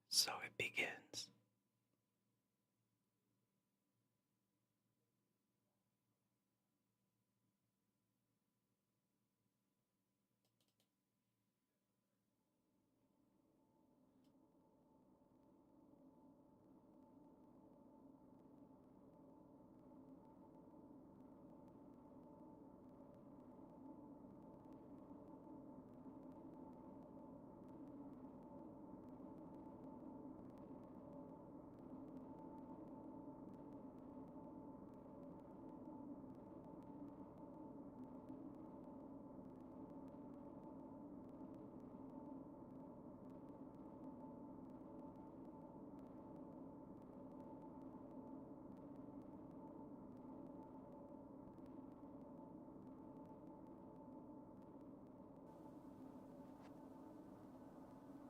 So it begins.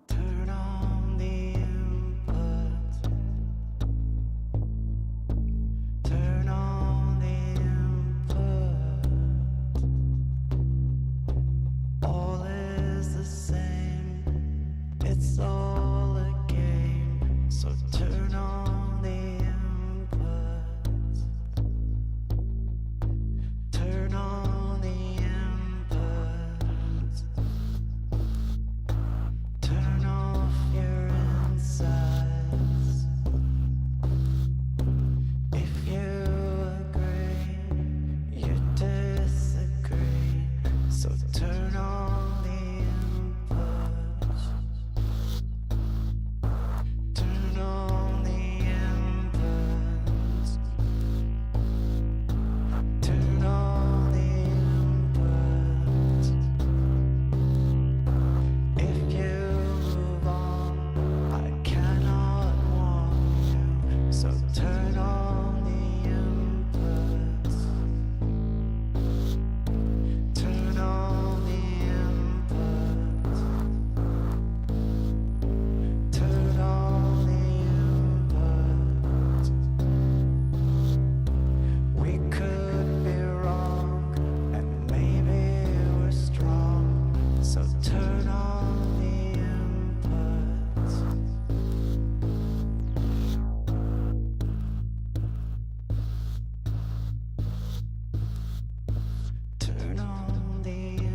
Turn on the input. Turn on the input. All is the same. It's all a game. So turn on the input. Turn on the input. Turn off your insides. If you agree, you disagree. So turn on the input. Turn on the input. Turn on the input. If you move on, I cannot warn you. So turn on the input. Turn on the input. Turn on the input. We could be wrong, and maybe we're strong. So turn on the input. Turn on the input.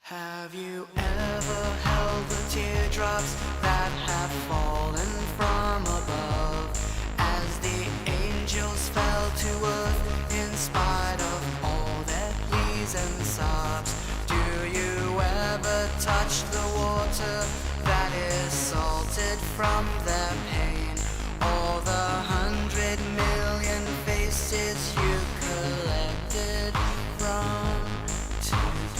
Have you ever held the teardrops that have fallen from above as the angels fell to earth in spite of all their pleas and sobs? Do you ever touch the water that is salted from their pain, or the 100 million faces you collected from today?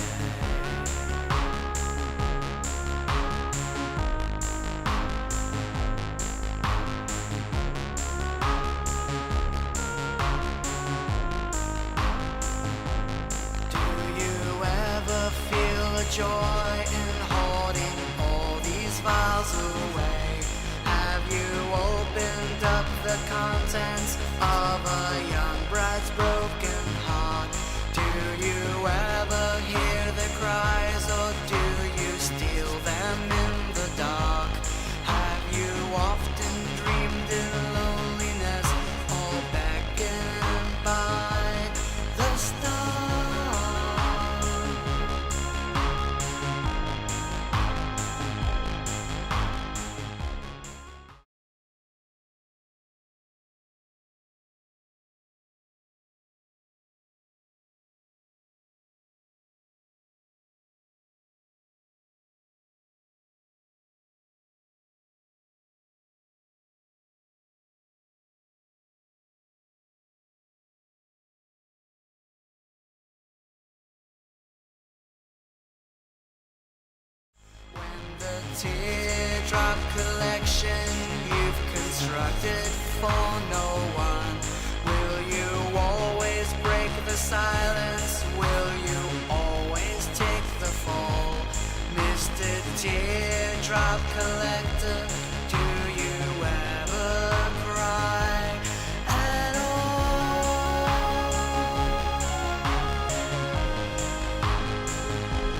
Feel a joy in hoarding all these files away? Have you opened up the contents of a young bride's broken heart? Do you ever hear their cries, or do you steal them in the dark? Have you often dreamed in loneliness, or beckoned by the stars? teardrop collection you've constructed for no one. Will you always break the silence? Will you always take the fall? Mr. Teardrop Collector, do you ever cry at all?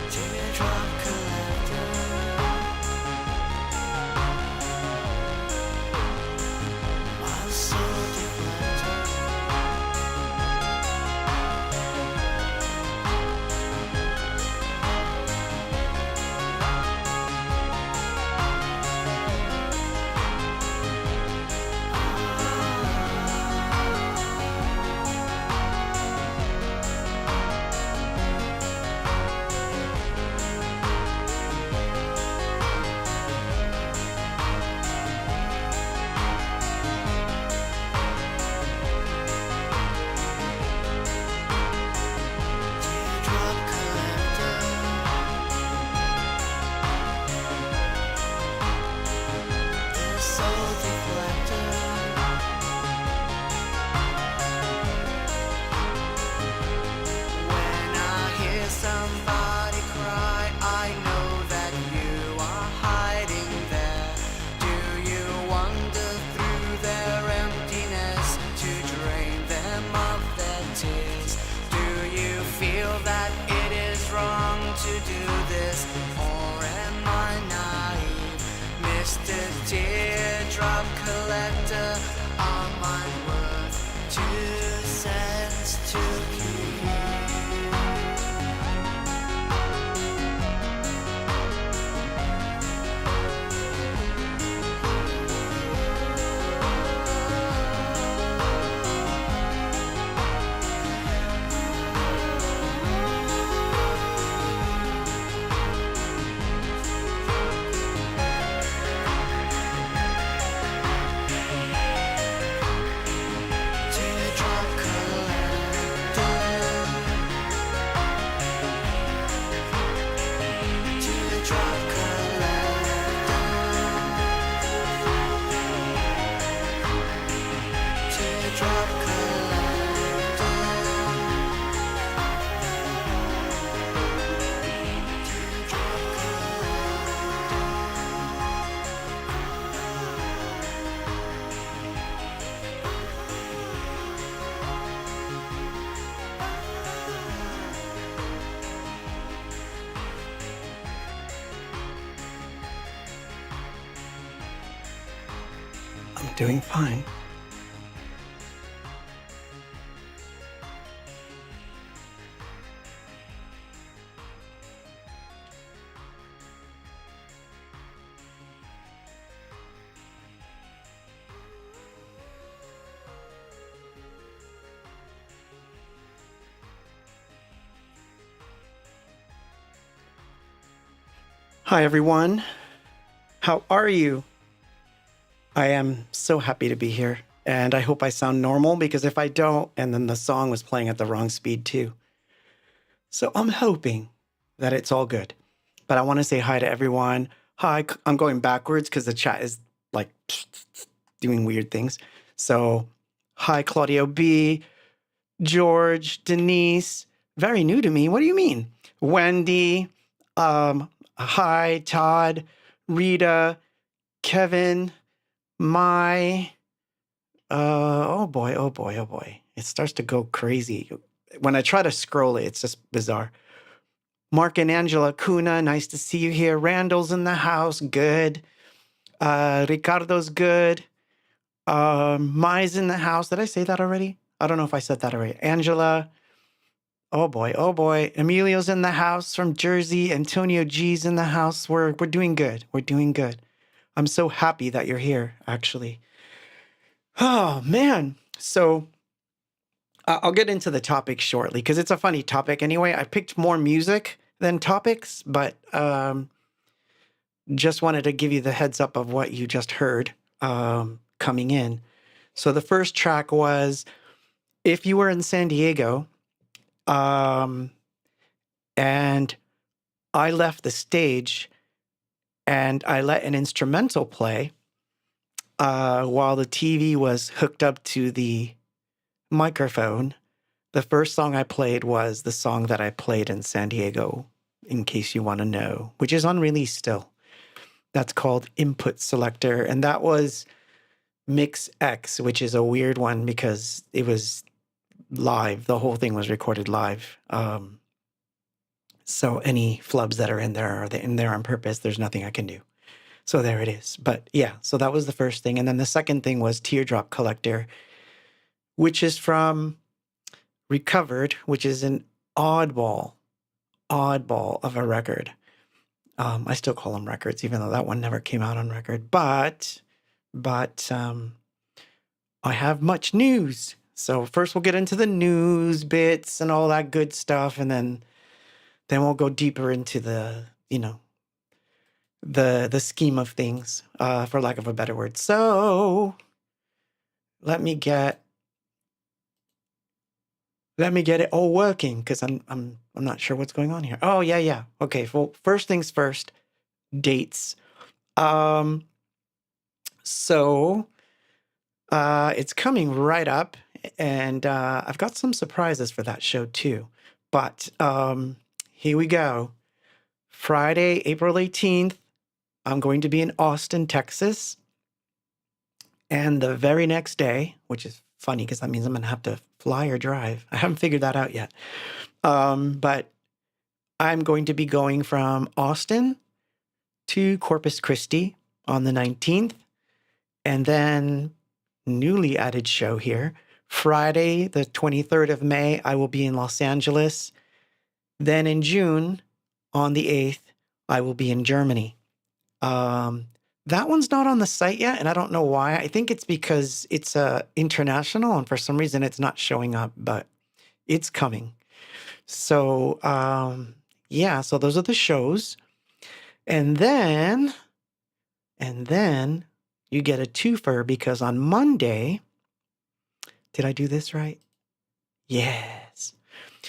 Teardrop Collector, my soul deflector. Teardrop Collector, the soul deflector. When I hear somebody cry, I know that you are hiding there. Do you wander through their emptiness to drain them of their tears? Do you feel that it is wrong to do this, or am I naive? Mr. Teardrop Collector, are my worth 2 cents to keep? Teardrop Collector, Teardrop Collector, Teardrop Collector, Teardrop I'm doing fine. Hi, everyone. How are you? I am so happy to be here, and I hope I sound normal, because if I don't, and then the song was playing at the wrong speed too. So I'm hoping that it's all good. But I want to say hi to everyone. Hi, I'm going backwards because the chat is like doing weird things. So hi, Claudio B, George, Denise, very new to me. What do you mean? Wendy, hi, Todd, Rita, Kevin, oh boy, oh boy, oh boy. It starts to go crazy. When I try to scroll it, it's just bizarre. Mark and Angela Kuna, nice to see you here. Randall's in the house, good. Ricardo's good. Mai's in the house. Did I say that already? I don't know if I said that already. Angela. Oh boy, oh boy. Emilio's in the house from Jersey. Antonio G's in the house. We're doing good. We're doing good. I'm so happy that you're here, actually. Oh, man. So I'll get into the topic shortly because it's a funny topic anyway. I picked more music than topics, but just wanted to give you the heads up of what you just heard coming in. So the first track was If You Were in San Diego, and I left the stage and I let an instrumental play while the TV was hooked up to the microphone. The first song I played was the song that I played in San Diego, in case you want to know, which is unreleased still. That's called Input Selector, and that was Mix X, which is a weird one because it was live. The whole thing was recorded live. So any flubs that are in there are in there on purpose. There's nothing I can do. So there it is. But yeah, so that was the first thing. And then the second thing was Teardrop Collector, which is from Recovered, which is an oddball of a record. I still call them records, even though that one never came out on record. But I have much news. So first we'll get into the news bits and all that good stuff, and then we'll go deeper into the, the scheme of things, for lack of a better word. So let me get it all working, because I'm not sure what's going on here. Oh yeah. Okay. Well, first things first, dates. So it's coming right up, and I've got some surprises for that show too. But here we go. Friday, April 18th, I'm going to be in Austin, Texas. And the very next day, which is funny because that means I'm going to have to fly or drive. I haven't figured that out yet. But I'm going to be going from Austin to Corpus Christi on the 19th. And then, newly added show here, Friday, the 23rd of May, I will be in Los Angeles. Then in June, on the 8th, I will be in Germany. That one's not on the site yet, and I don't know why. I think it's because it's international, and for some reason it's not showing up, but it's coming. So, yeah, so those are the shows. And then you get a twofer, because on Monday, did I do this right? Yes.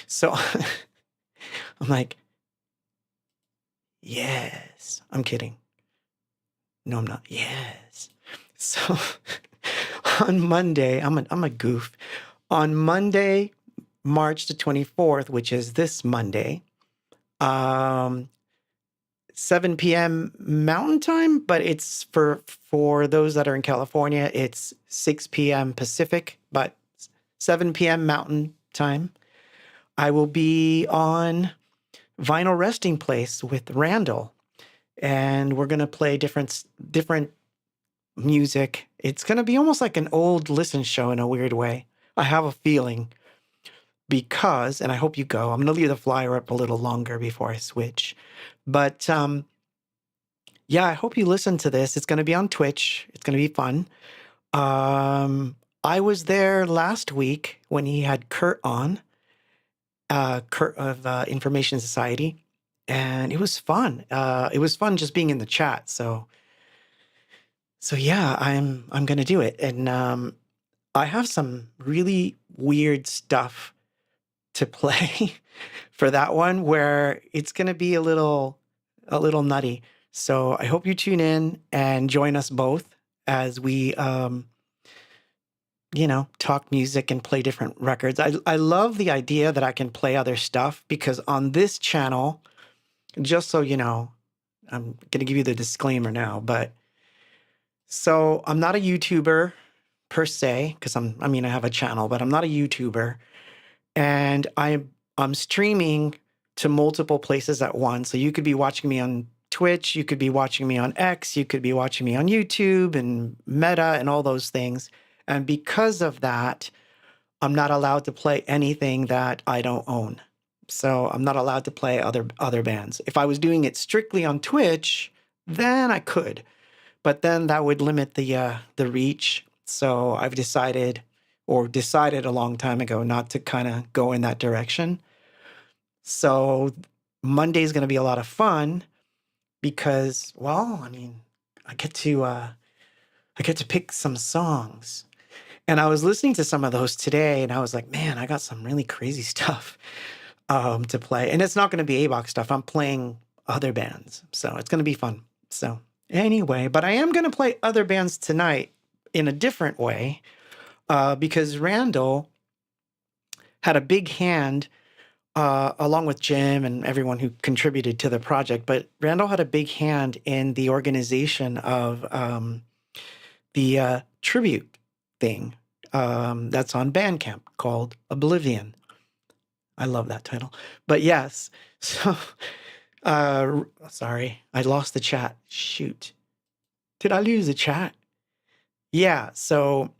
So I'm like, yes. I'm kidding. No, I'm not. Yes. So on Monday, I'm a goof. On Monday, March the 24th, which is this Monday, 7 p.m. Mountain Time, but it's for those that are in California, it's 6 p.m. Pacific, but 7 p.m. Mountain Time. I will be on Vinyl Resting Place with Randall, and we're going to play different music. It's going to be almost like an old listen show in a weird way. I have a feeling, because, and I hope you go, I'm going to leave the flyer up a little longer before I switch. But yeah, I hope you listen to this. It's going to be on Twitch. It's going to be fun. I was there last week when he had Kurt on, Kurt of Information Society, and it was fun. It was fun just being in the chat. So yeah, I'm going to do it. And I have some really weird stuff to play for that one, where it's going to be a little nutty. So I hope you tune in and join us both as we, talk music and play different records. I love the idea that I can play other stuff, because on this channel, just so you know, I'm going to give you the disclaimer now, but so I'm not a YouTuber per se, because I have a channel, but I'm not a YouTuber. And I'm streaming to multiple places at once. So you could be watching me on Twitch, you could be watching me on X, you could be watching me on YouTube and Meta and all those things. And because of that, I'm not allowed to play anything that I don't own. So I'm not allowed to play other bands. If I was doing it strictly on Twitch, then I could. But then that would limit the reach. So I've decided a long time ago not to kind of go in that direction. So Monday is going to be a lot of fun, because, well, I get to pick some songs. And I was listening to some of those today, and I was like, man, I got some really crazy stuff to play. And it's not going to be Abox stuff. I'm playing other bands. So it's going to be fun. So anyway, but I am going to play other bands tonight in a different way because Randall had a big hand along with Jim and everyone who contributed to the project. But Randall had a big hand in the organization of the tribute thing that's on Bandcamp called Oblivion. I love that title. But yes, so sorry, I lost the chat. Shoot. Did I lose the chat? Yeah, so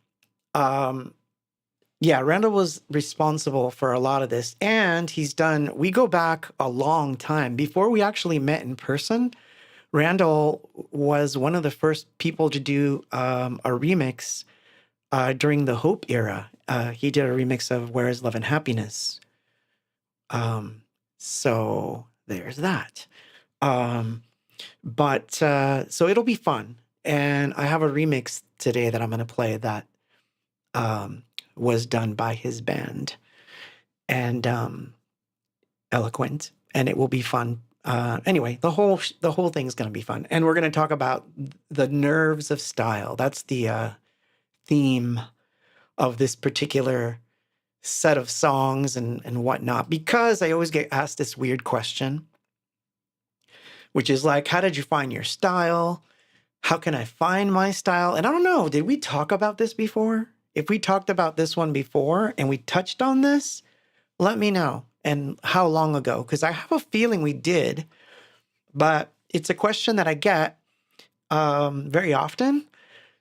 yeah, Randall was responsible for a lot of this. And we go back a long time. Before we actually met in person, Randall was one of the first people to do a remix during the Hope era. He did a remix of Where is Love and Happiness? So there's that. So it'll be fun. And I have a remix today that I'm going to play that was done by his band and Eloquent, and it will be fun. Anyway, the whole thing's going to be fun, and we're going to talk about the nerves of style. That's the theme of this particular set of songs and whatnot. Because I always get asked this weird question, which is like, how did you find your style? How can I find my style? And I don't know, did we talk about this before? If we talked about this one before and we touched on this, let me know. And how long ago? Because I have a feeling we did, but it's a question that I get very often.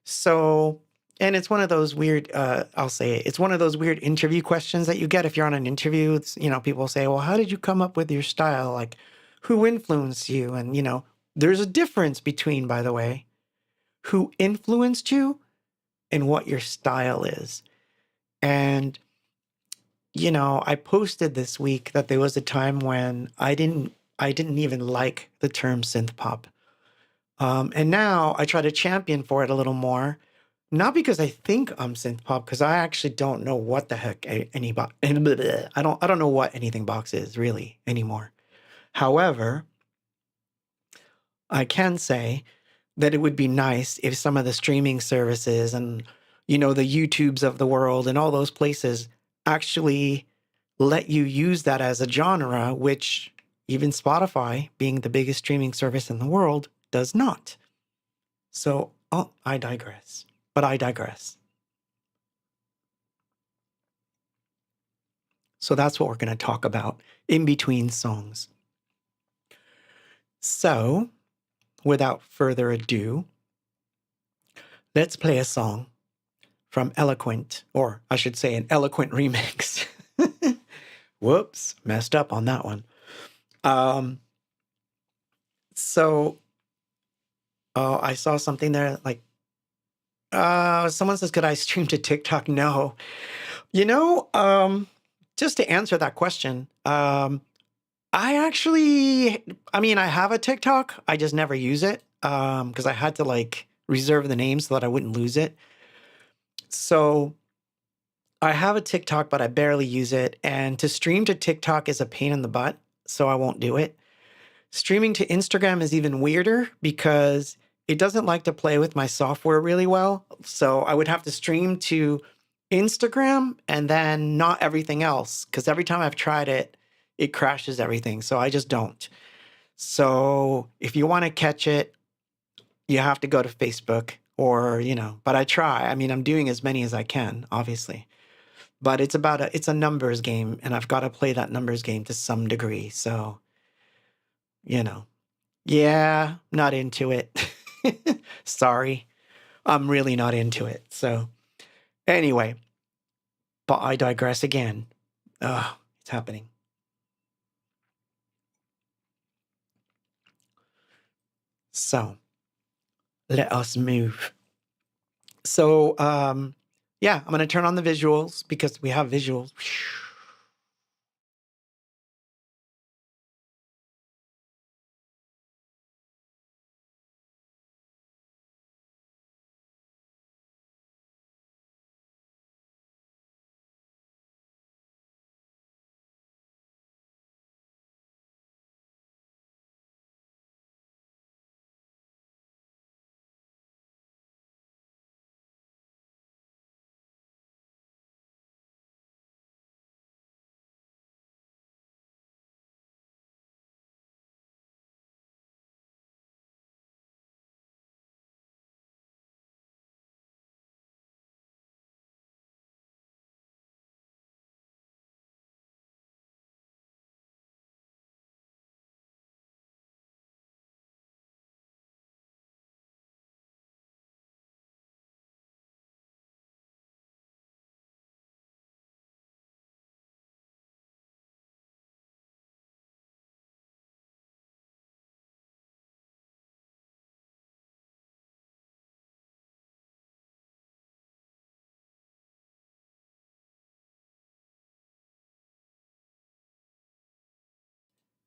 So, and it's one of those weird, I'll say it, it's one of those weird interview questions that you get if you're on an interview. It's, people say, well, how did you come up with your style? Like, who influenced you? And, there's a difference between, by the way, who influenced you and what your style is. And, I posted this week that there was a time when I didn't even like the term synth pop. And now I try to champion for it a little more. Not because I think I'm synth pop, because I actually don't know what the heck any box. I don't know what anything box is really anymore. However, I can say that it would be nice if some of the streaming services and the YouTubes of the world and all those places actually let you use that as a genre, which even Spotify, being the biggest streaming service in the world, does not. So, I digress. But I digress. So that's what we're going to talk about in between songs. So, without further ado, let's play a song from Eloquent, or I should say an Eloquent remix. Whoops, messed up on that one. I saw something there like, someone says, could I stream to TikTok? No. Just to answer that question, I have a TikTok. I just never use it because I had to reserve the name so that I wouldn't lose it. So I have a TikTok, but I barely use it. And to stream to TikTok is a pain in the butt, so I won't do it. Streaming to Instagram is even weirder because it doesn't like to play with my software really well. So I would have to stream to Instagram and then not everything else, because every time I've tried it, it crashes everything. So I just don't. So if you want to catch it, you have to go to Facebook or, but I try. I'm doing as many as I can, obviously. But it's a numbers game, and I've got to play that numbers game to some degree. So, yeah, not into it. Sorry. I'm really not into it. So anyway, but I digress again. It's happening. So let us move. So, yeah, I'm going to turn on the visuals because we have visuals.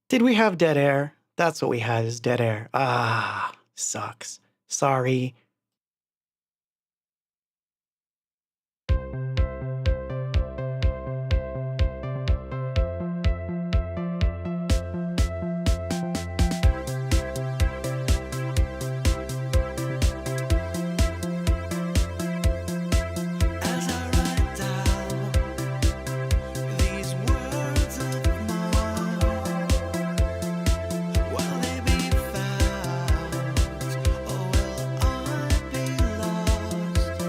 Did we have dead air? That's what we had, is dead air. Ah, sucks. Sorry. As I write down these words of mine, will they be found, or will I be lost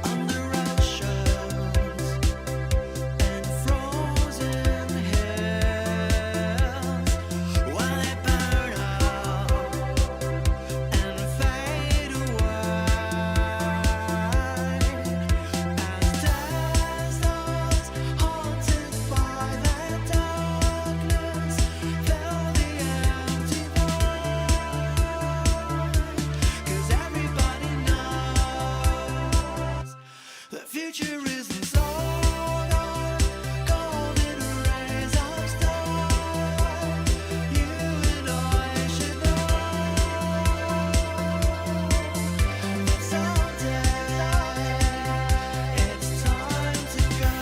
under oceans and frozen hills? Will they burn out and fade away as death stars haunted by their darkness fill the empty void? 'Cause everybody knows the future isn't sold on golden rays of stars. You and I should know that someday it's time to go.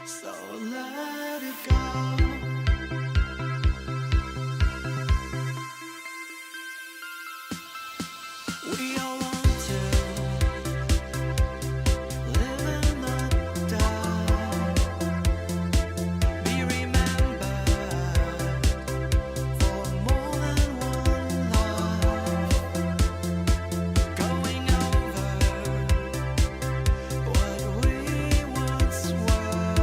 So let it go. We all want to live in the dark, be remembered for more than one life, going over what we once were,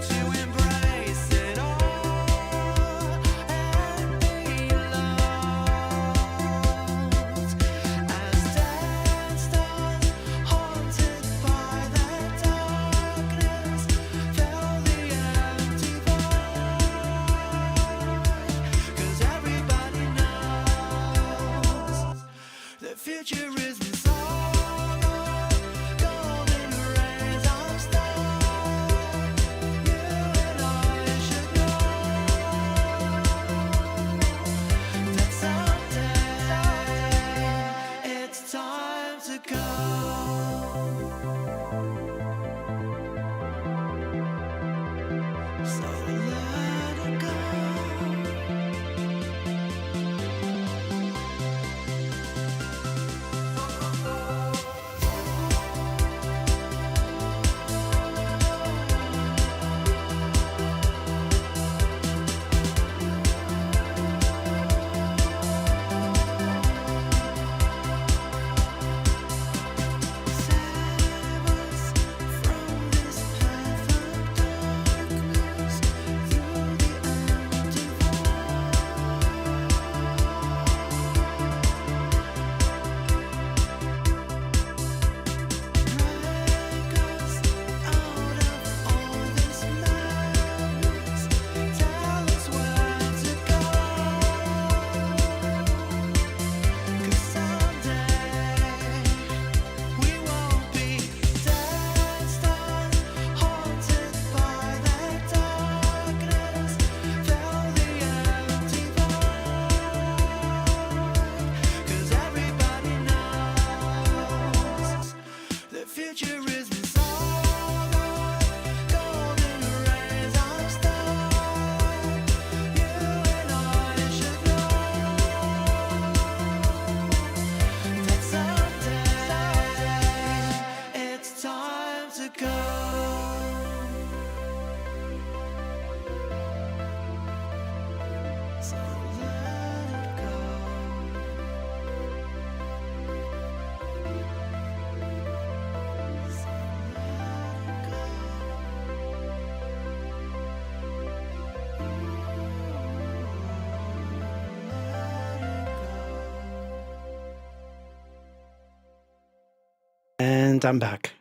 to embrace it all and be loved as dead stars haunted by their darkness fill the empty void. 'Cause everybody knows the future isn't sold on golden rays of stars. You and I should know that someday it's time to go. So let it go. Save us from this path of darkness through the empty Break us out of all this madness. Tell us where to go. 'Cause someday we won't be dead stars haunted by their darkness fill the empty void. 'Cause everybody knows the future isn't sold on golden rays of stars. You and I should know that someday it's time to go. So let it go. So let it go. And I'm back.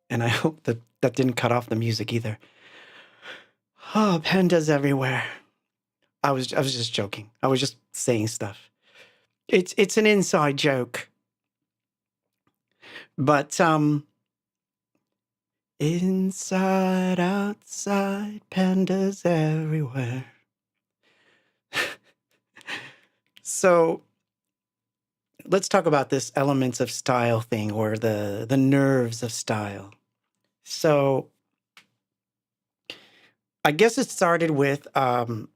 And I hope that that didn't cut off the music either. Oh, pandas everywhere. I was just joking. I was just saying stuff. It's an inside joke. But Inside, outside, pandas everywhere. So let's talk about this elements of style thing, or the nerves of style. So I guess it started with the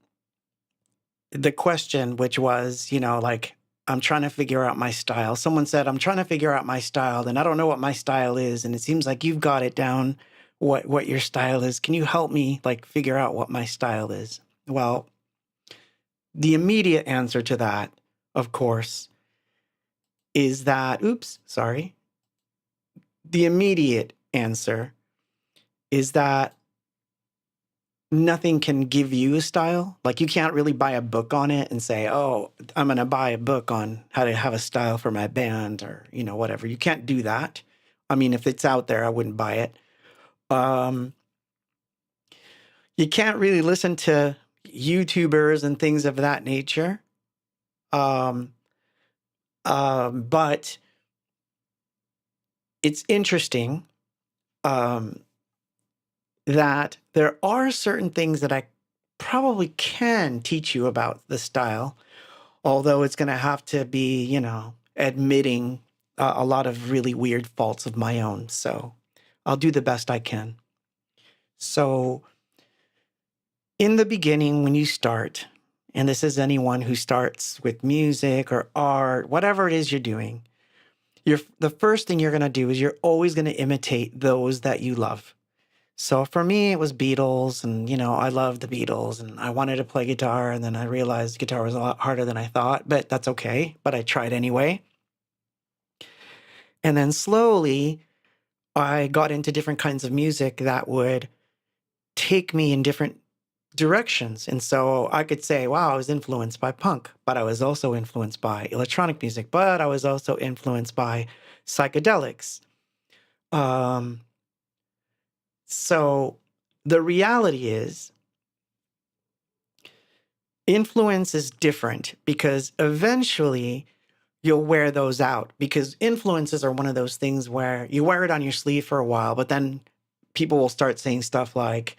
question, which was, like, I'm trying to figure out my style. Someone said, I'm trying to figure out my style, and I don't know what my style is. And it seems like you've got it down, what your style is. Can you help me, like, figure out what my style is? Well, the immediate answer to that, of course, is that, oops, sorry. The immediate answer is that nothing can give you a style. Like, you can't really buy a book on it and say, oh, I'm going to buy a book on how to have a style for my band, or, whatever. You can't do that. I mean, if it's out there, I wouldn't buy it. You can't really listen to YouTubers and things of that nature. But it's interesting that there are certain things that I probably can teach you about the style, although it's going to have to be, admitting a lot of really weird faults of my own. So I'll do the best I can. So in the beginning, when you start, and this is anyone who starts with music or art, whatever it is you're doing, the first thing you're going to do is you're always going to imitate those that you love. So for me, it was Beatles, and, I loved the Beatles, and I wanted to play guitar, and then I realized guitar was a lot harder than I thought, but that's okay. But I tried anyway. And then slowly, I got into different kinds of music that would take me in different directions. And so I could say, wow, I was influenced by punk, but I was also influenced by electronic music, but I was also influenced by psychedelics. So the reality is, influence is different, because eventually you'll wear those out, because influences are one of those things where you wear it on your sleeve for a while, but then people will start saying stuff like,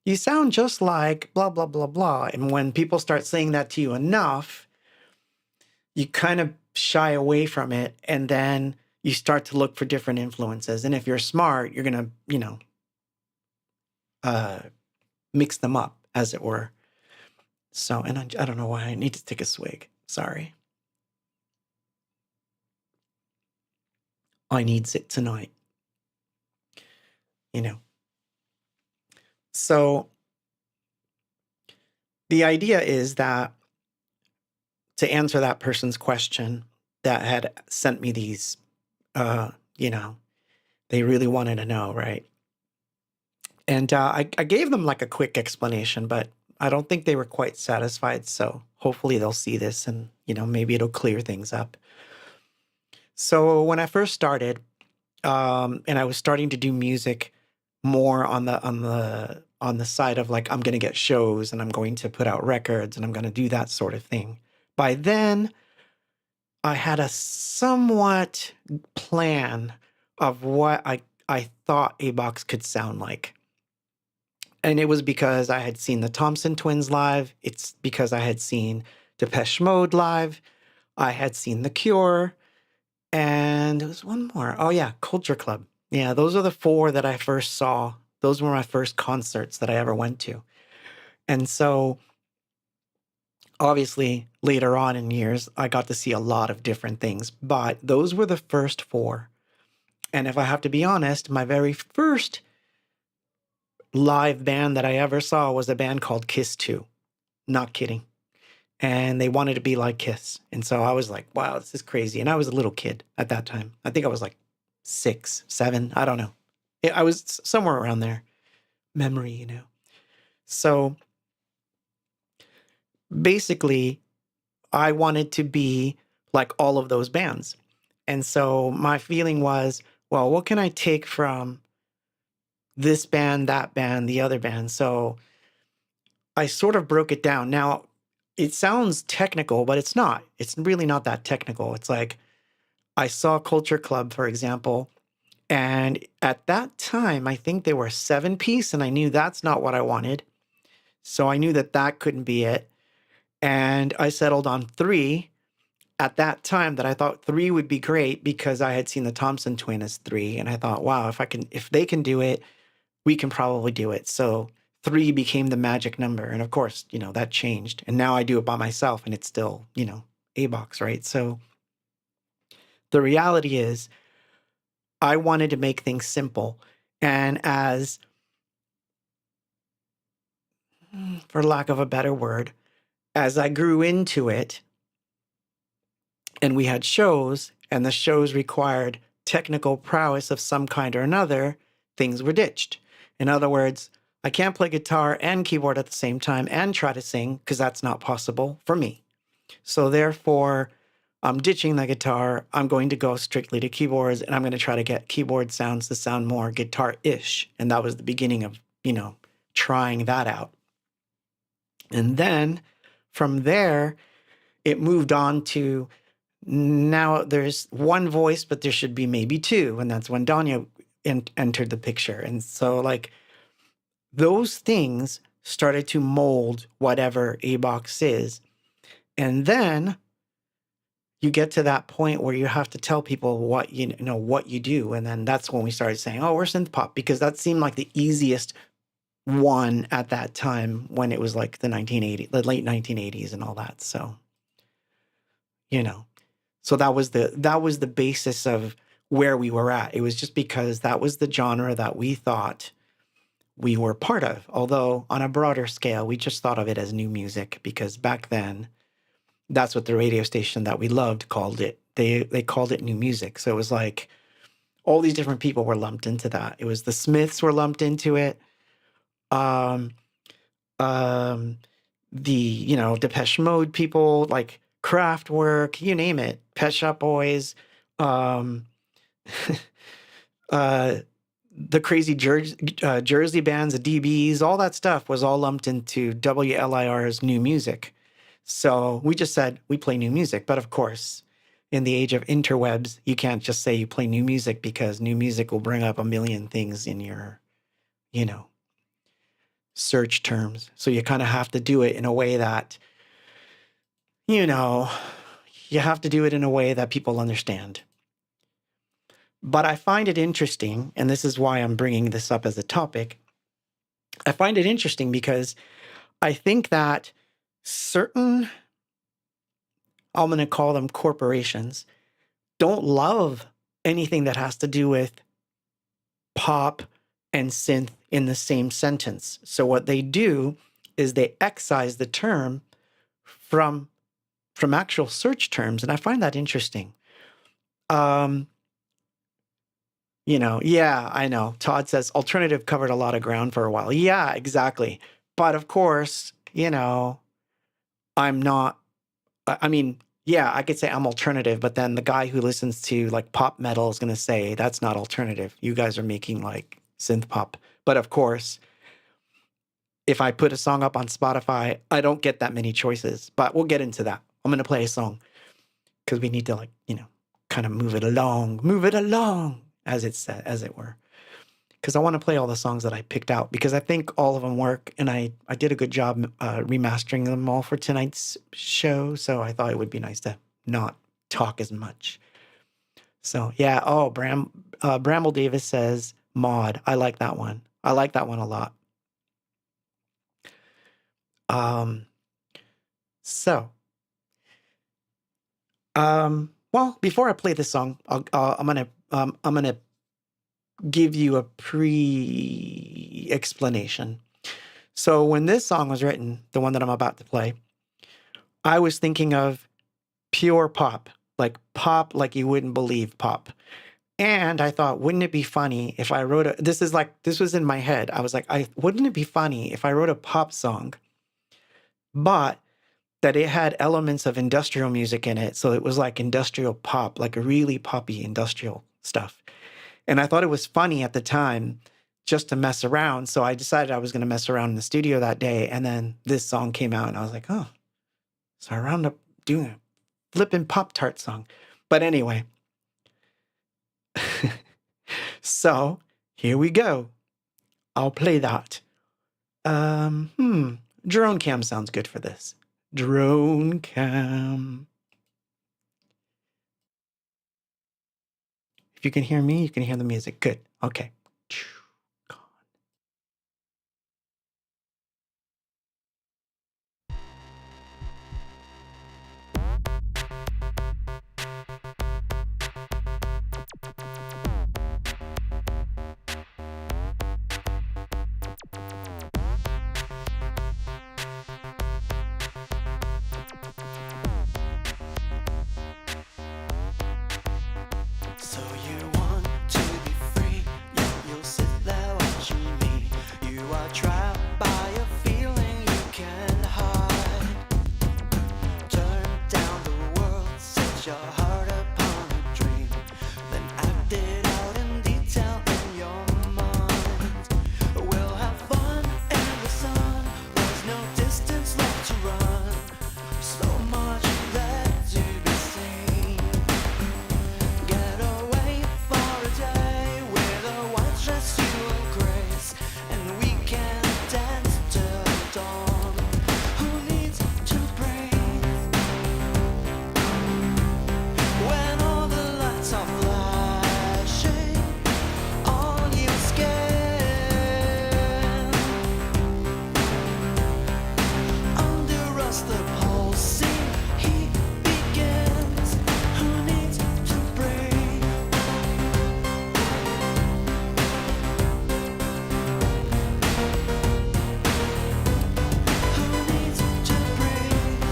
you sound just like blah, blah, blah, blah. And when people start saying that to you enough, you kind of shy away from it. And then you start to look for different influences. And if you're smart, you're going to, mix them up, as it were. So, and I don't know why I need to take a swig. Sorry. I needs it tonight. So the idea is that, to answer that person's question that had sent me these, they really wanted to know, right? And I gave them like a quick explanation, but I don't think they were quite satisfied. So hopefully they'll see this, and, maybe it'll clear things up. So when I first started, and I was starting to do music more on the side of, like, I'm going to get shows, and I'm going to put out records, and I'm going to do that sort of thing. By then, I had a somewhat plan of what I thought Abox could sound like. And it was because I had seen the Thompson Twins live. It's because I had seen Depeche Mode live. I had seen The Cure. And there was one more. Oh, yeah, Culture Club. Yeah, those are the four that I first saw. Those were my first concerts that I ever went to. And so, obviously, later on in years, I got to see a lot of different things. But those were the first four. And if I have to be honest, my very first live band that I ever saw was a band called Kiss 2. Not kidding. And they wanted to be like Kiss. And so I was like, wow, this is crazy. And I was a little kid at that time. I think I was like 6, 7. I don't know. I was somewhere around there. Memory. So basically, I wanted to be like all of those bands. And so my feeling was, well, what can I take from this band, that band, the other band? So I sort of broke it down. Now, it sounds technical, but it's not. It's really not that technical. It's like, I saw Culture Club, for example, And at that time, I think they were 7-piece, and I knew that's not what I wanted. So I knew that that couldn't be it. And I settled on 3 at that time, that I thought 3 would be great because I had seen the Thompson Twin as 3. And I thought, wow, if they can do it, we can probably do it. So 3 became the magic number. And of course, that changed. And now I do it by myself, and it's still, Abox, right? So the reality is, I wanted to make things simple. And for lack of a better word, as I grew into it, and we had shows, and the shows required technical prowess of some kind or another, things were ditched. In other words, I can't play guitar and keyboard at the same time and try to sing, because that's not possible for me. So therefore, I'm ditching the guitar. I'm going to go strictly to keyboards, and I'm going to try to get keyboard sounds to sound more guitar-ish. And that was the beginning of, trying that out. And then from there, it moved on to, now there's one voice, but there should be maybe 2. And that's when Danya entered the picture. And so those things started to mold whatever Abox is. And then you get to that point where you have to tell people what what you do. And then that's when we started saying, oh, we're synth pop, because that seemed like the easiest one at that time, when it was like the late 1980s and all that. So, so that was the basis of where we were at. It was just because that was the genre that we thought we were part of. Although on a broader scale, we just thought of it as new music, because back then, that's what the radio station that we loved called it. They called it new music. So it was like all these different people were lumped into that. It was the Smiths were lumped into it. The Depeche Mode people, like Kraftwerk, you name it, Pet Shop Boys, the crazy Jersey bands, the DBs, all that stuff was all lumped into WLIR's new music. So we just said we play new music. But of course, in the age of interwebs, you can't just say you play new music, because new music will bring up a million things in your, search terms. So you kind of have to do it in a way that, you have to do it in a way that people understand. But I find it interesting, and this is why I'm bringing this up as a topic. I find it interesting because I think that certain, I'm going to call them corporations, don't love anything that has to do with pop and synth in the same sentence. So what they do is they excise the term from actual search terms, and I find that interesting. Yeah, I know. Todd says alternative covered a lot of ground for a while. Yeah, exactly. But of course, I'm not, yeah, I could say I'm alternative, but then the guy who listens to like pop metal is going to say, that's not alternative. You guys are making like synth pop. But of course, if I put a song up on Spotify, I don't get that many choices, but we'll get into that. I'm going to play a song because we need to kind of move it along, as it said, as it were. Because I want to play all the songs that I picked out, because I think all of them work, and I did a good job remastering them all for tonight's show, so I thought it would be nice to not talk as much. So yeah, Bramble Davis says Mod. I like that one. I like that one a lot. Well, before I play this song, I'm gonna give you a pre-explanation. So when this song was written, the one that I'm about to play, I was thinking of pure pop like you wouldn't believe pop. And I thought, wouldn't it be funny if I wrote this was in my head. I was like, wouldn't it be funny if I wrote a pop song, but that it had elements of industrial music in it. So it was like industrial pop, like a really poppy industrial stuff. And I thought it was funny at the time just to mess around. So I decided I was going to mess around in the studio that day. And then this song came out and I was like, oh, so I wound up doing a flippin' Pop-Tart song. But anyway, So here we go. I'll play that. Drone cam sounds good for this. Drone cam. If you can hear me, you can hear the music. Good. Okay. So you want to be free, yet you'll sit there watching me. You are trapped by a feeling you can't hide. Turn down the world, set your heart upon a dream, then act it out in detail in your mind. We'll have fun in the sun, there's no distance left to run. So much left to be seen. Get away for a day with a white dress you will grace, and we can dance till dawn. Who needs to breathe when all the lights are flashing on your skin? Under us the pulsing heat begins. Who needs to breathe? Who needs to breathe?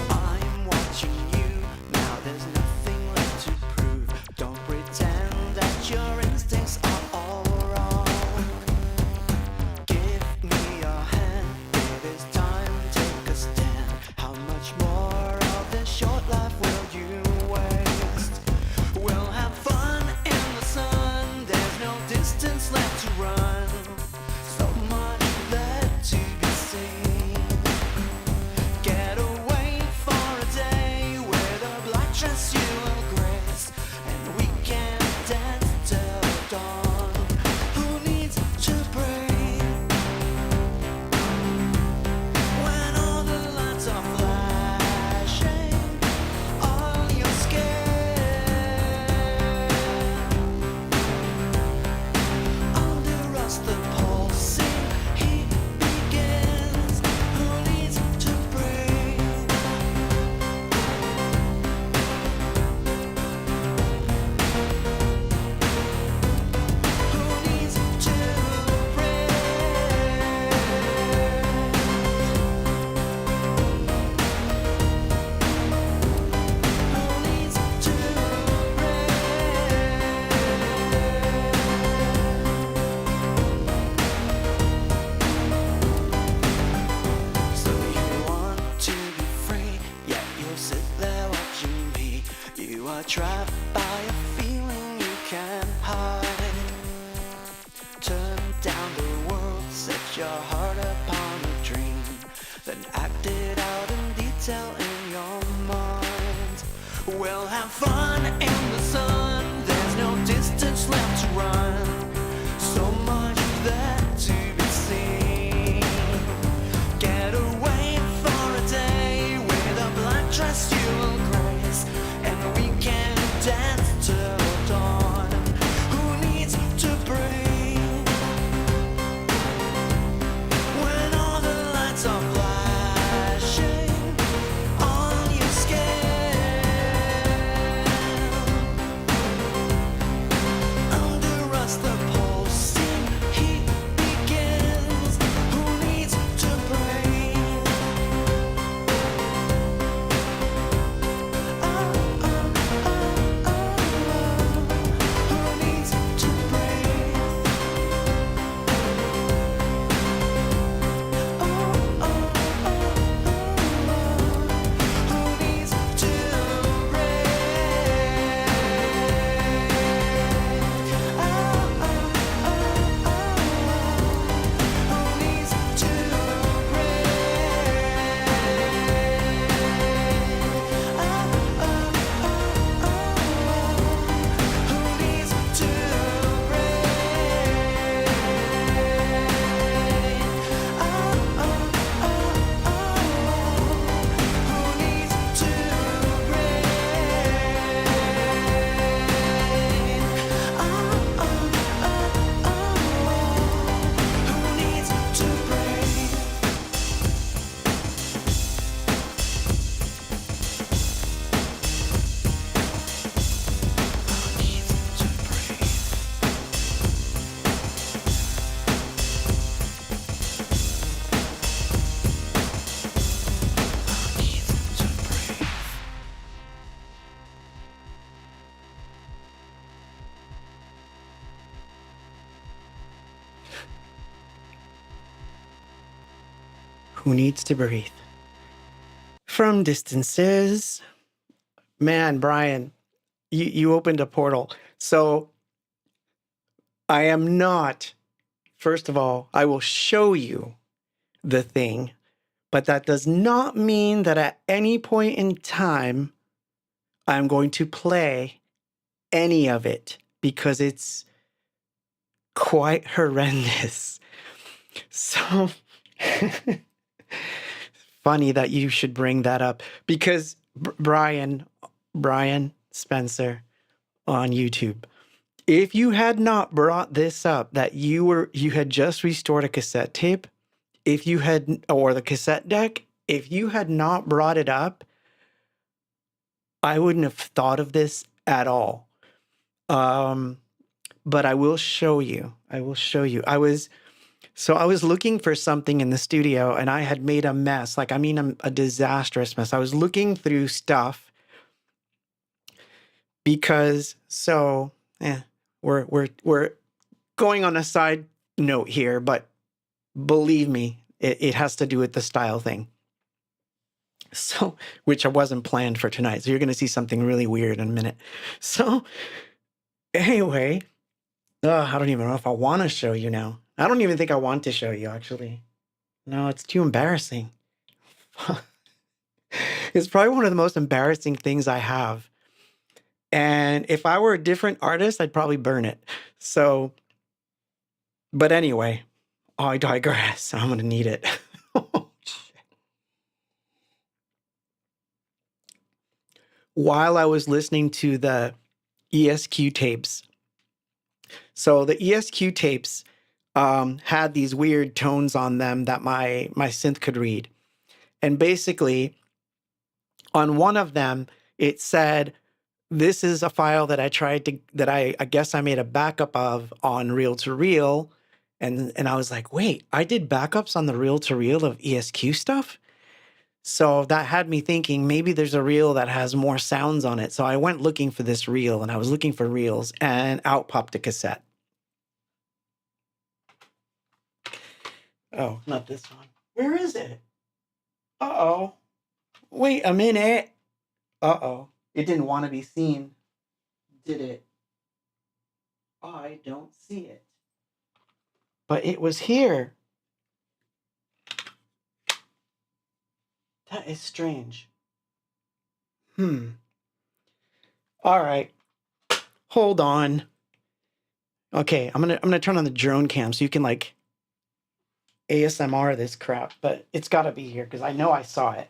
I'm watching you, now there's nothing left to prove. Don't pretend that your instincts are all wrong. Give me your hand, it is time, take a stand. How much more of this short life will you waste? We'll have fun in the sun, there's no distance left to run. So much left to be seen. Get away for a day with a black dress you will grace, and we can dance till dawn. Who needs to breathe when all the lights are flashing on your skin? Under us the pulsing heat begins. Who needs to breathe? Who needs to breathe? Who needs to breathe? So you want to be free, yet you'll sit there watching me. You are trapped by a feeling you can't hide. Turn down the world, set your heart upon a dream, then act it out in detail in your mind. We'll have fun in the sun, there's no distance left to run. So much there to be seen. Get away for a day with a black dress you will grace, and we can dance till dawn. Who needs to breathe when all the lights are flashing on your skin? who needs to breathe. From distances, man, Brian, you opened a portal. So I am not, first of all, I will show you the thing, but that does not mean that at any point in time I'm going to play any of it because it's quite horrendous. So funny that you should bring that up because Brian Spencer on YouTube, if you had not brought this up, that you had just restored a cassette tape, if you had, or the cassette deck, if you had not brought it up, I wouldn't have thought of this at all. But I will show you. I I was looking for something in the studio and I had made a mess. Like, I mean, a disastrous mess. I was looking through stuff because, we're going on a side note here, but believe me, it has to do with the style thing. So, which I wasn't planned for tonight. So you're going to see something really weird in a minute. So anyway, I don't even know if I want to show you now. I don't even think I want to show you, actually. No, it's too embarrassing. It's probably one of the most embarrassing things I have. And if I were a different artist, I'd probably burn it. So, but anyway, I digress. I'm going to need it. While I was listening to the ESQ tapes, so the ESQ tapes had these weird tones on them that my synth could read. And basically, on one of them, it said, this is a file that I guess I made a backup of on reel to reel. And I was like, wait, I did backups on the reel to reel of ESQ stuff? So that had me thinking maybe there's a reel that has more sounds on it. So I went looking for this reel and I was looking for reels and out popped a cassette. Oh, not this one. Where is it? Uh-oh. Wait a minute. Uh-oh. It didn't want to be seen, did it? I don't see it. But it was here. That is strange. All right. Hold on. Okay, I'm gonna turn on the drone cam so you can like ASMR this crap, but it's gotta be here because I know I saw it.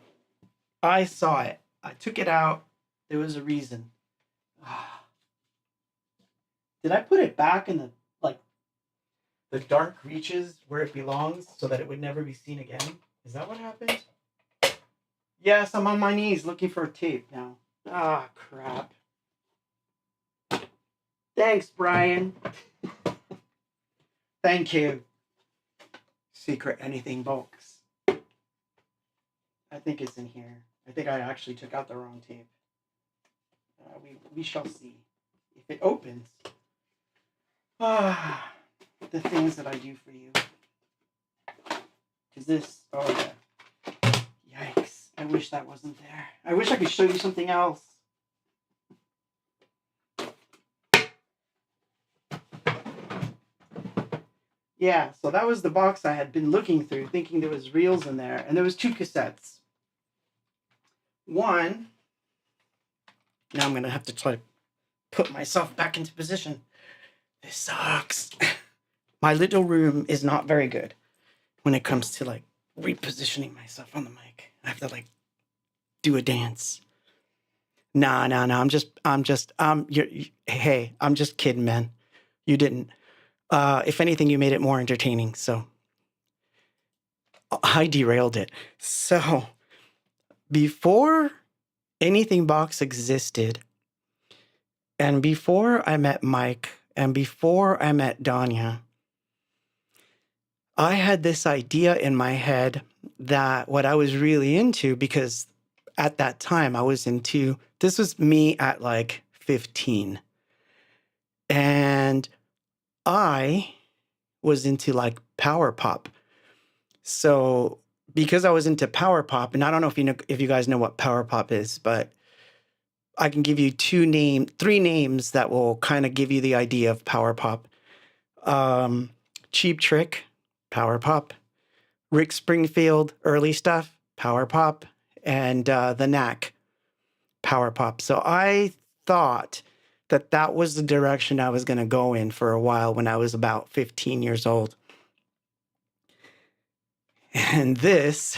I saw it. I took it out. There was a reason. Did I put it back in the dark reaches where it belongs so that it would never be seen again? Is that what happened? Yes, I'm on my knees looking for a tape now. Ah, crap. Thanks, Brian. Thank you. Secret anything box. I think it's in here. I think I actually took out the wrong tape. We shall see if it opens. The things that I do for you. Because this, oh yeah. Yikes. I wish that wasn't there. I wish I could show you something else. Yeah, so that was the box I had been looking through, thinking there was reels in there. And there was 2 cassettes. One, now I'm going to have to try to put myself back into position. This sucks. My little room is not very good when it comes to like repositioning myself on the mic. I have to like do a dance. Nah. Hey, I'm just kidding, man. You didn't. If anything, you made it more entertaining. So I derailed it. So before Anything Box existed, and before I met Mike, and before I met Danya, I had this idea in my head that what I was really into, because at that time I was into, this was me at like 15. And I was into like power pop. So because I was into power pop, and I don't know if you guys know what power pop is, but I can give you three names that will kind of give you the idea of power pop. Um, Cheap Trick, power pop. Rick Springfield, early stuff, power pop, and The Knack, power pop. So I thought that that was the direction I was going to go in for a while when I was about 15 years old. And this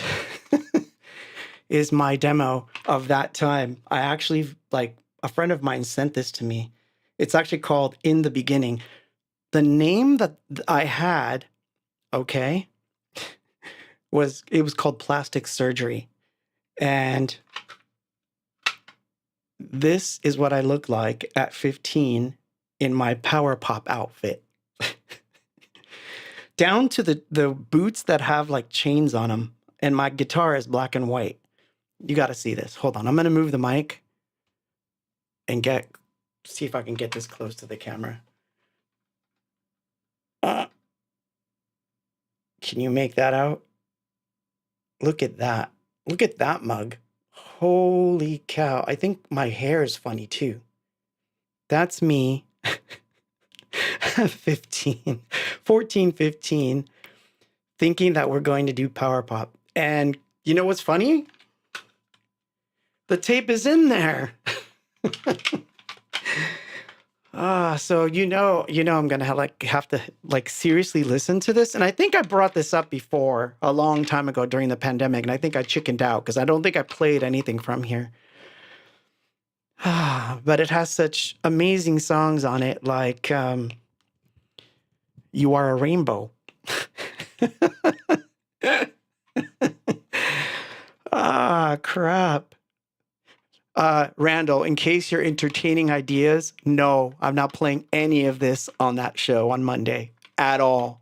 is my demo of that time. I actually, like, a friend of mine sent this to me. It's actually called In the Beginning. The name that I had, okay, was called Plastic Surgery. And this is what I look like at 15 in my power pop outfit. Down to the boots that have like chains on them. And my guitar is black and white. You got to see this. Hold on. I'm going to move the mic and see if I can get this close to the camera. Can you make that out? Look at that. Look at that mug. Holy cow. I think my hair is funny too. That's me. 15, 14, 15, thinking that we're going to do power pop. And you know what's funny? The tape is in there. So I'm gonna have to seriously listen to this. And I think I brought this up before a long time ago during the pandemic, and I think I chickened out because I don't think I played anything from here. But it has such amazing songs on it, like You Are a Rainbow. Crap. Randall, in case you're entertaining ideas, no, I'm not playing any of this on that show on Monday at all.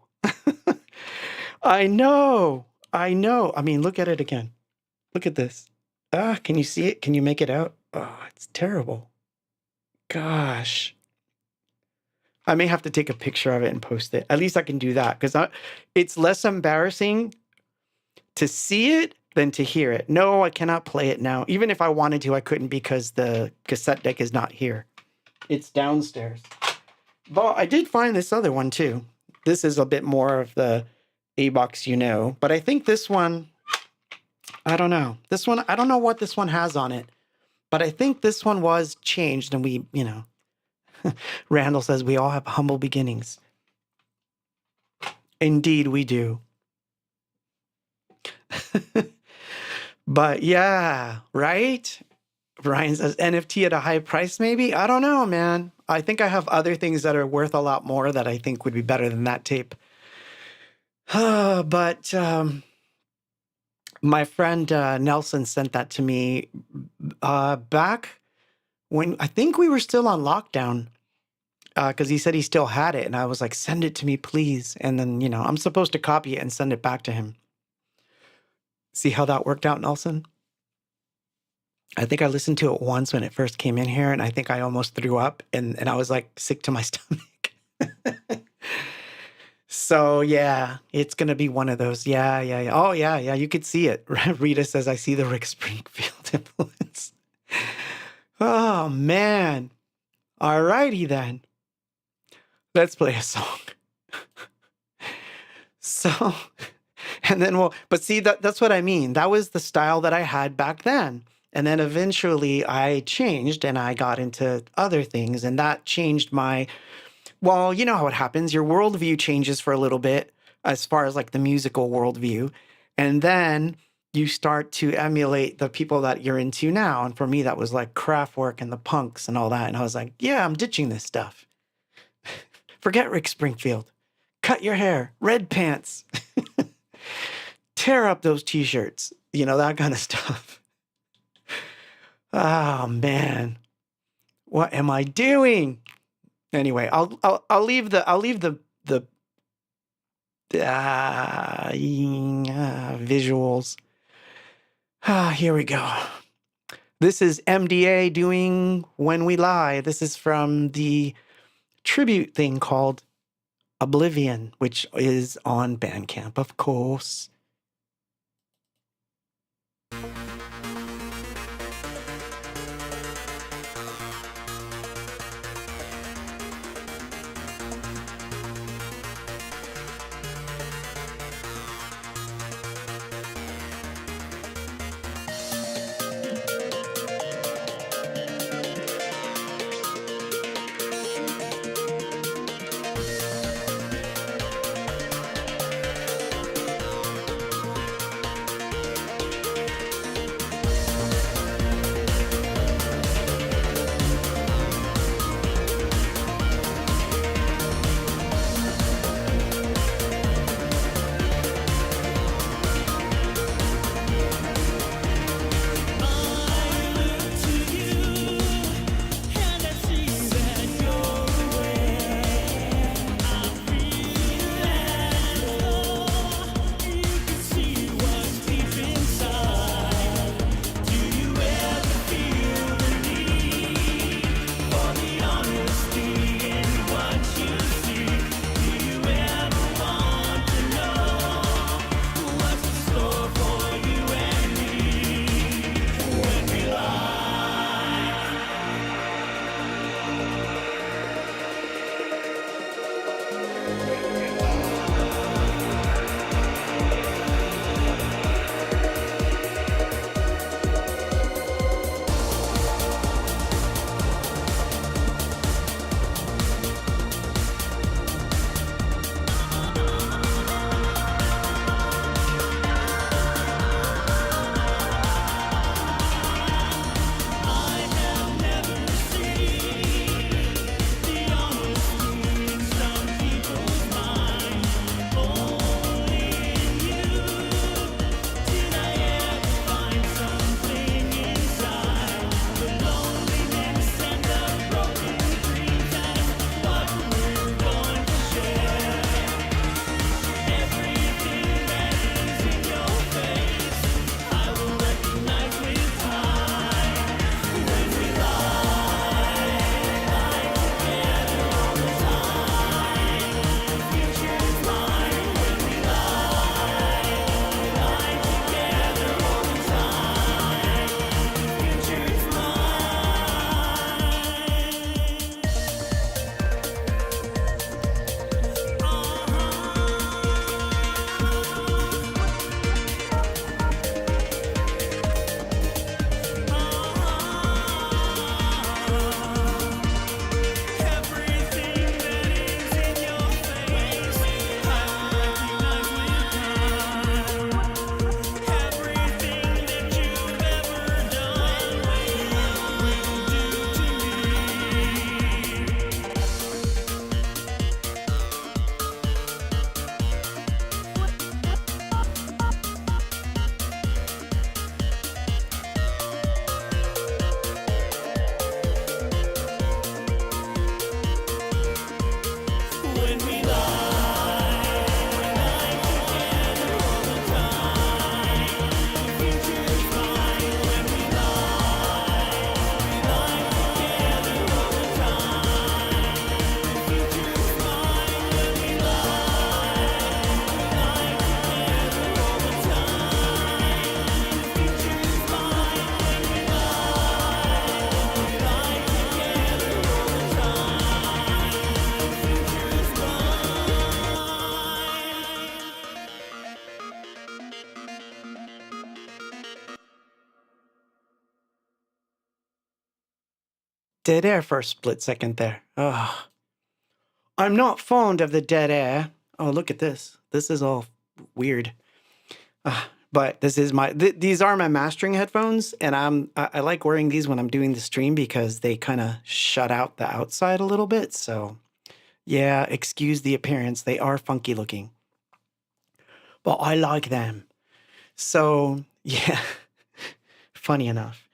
I know. I mean, look at it again. Look at this. Can you see it? Can you make it out? Oh, it's terrible. Gosh. I may have to take a picture of it and post it. At least I can do that because it's less embarrassing to see it than to hear it. No, I cannot play it now. Even if I wanted to, I couldn't because the cassette deck is not here. It's downstairs. But I did find this other one too. This is a bit more of the Abox, but I think this one, I don't know. This one, I don't know what this one has on it, but I think this one was changed and we, Randall says we all have humble beginnings. Indeed, we do. But yeah, right? Brian says NFT at a high price, maybe? I don't know, man. I think I have other things that are worth a lot more that I think would be better than that tape. But my friend Nelson sent that to me back when I think we were still on lockdown because he said he still had it. And I was like, send it to me, please. And then, I'm supposed to copy it and send it back to him. See how that worked out, Nelson? I think I listened to it once when it first came in here, and I think I almost threw up, and I was like sick to my stomach. So yeah, it's gonna be one of those. Yeah. Oh yeah. You could see it. Rita says, "I see the Rick Springfield influence." Oh man. All righty then. Let's play a song. So, and then but see that's what I mean. That was the style that I had back then. And then eventually I changed and I got into other things, and that changed well, you know how it happens. Your worldview changes for a little bit as far as like the musical worldview. And then you start to emulate the people that you're into now. And for me, that was like Kraftwerk and the punks and all that. And I was like, yeah, I'm ditching this stuff. Forget Rick Springfield. Cut your hair, red pants, tear up those t-shirts, that kind of stuff. Oh man, what am I doing? Anyway, I'll leave the visuals. Here we go. This is MDA doing When We Lie. This is from the tribute thing called Oblivion, which is on Bandcamp, of course. dead air for a split second there. Ugh. I'm not fond of the dead air. Oh, look at this. This is all weird. But this is these are my mastering headphones, and I like wearing these when I'm doing the stream because they kind of shut out the outside a little bit. So yeah, excuse the appearance. They are funky looking, but I like them. So yeah, funny enough.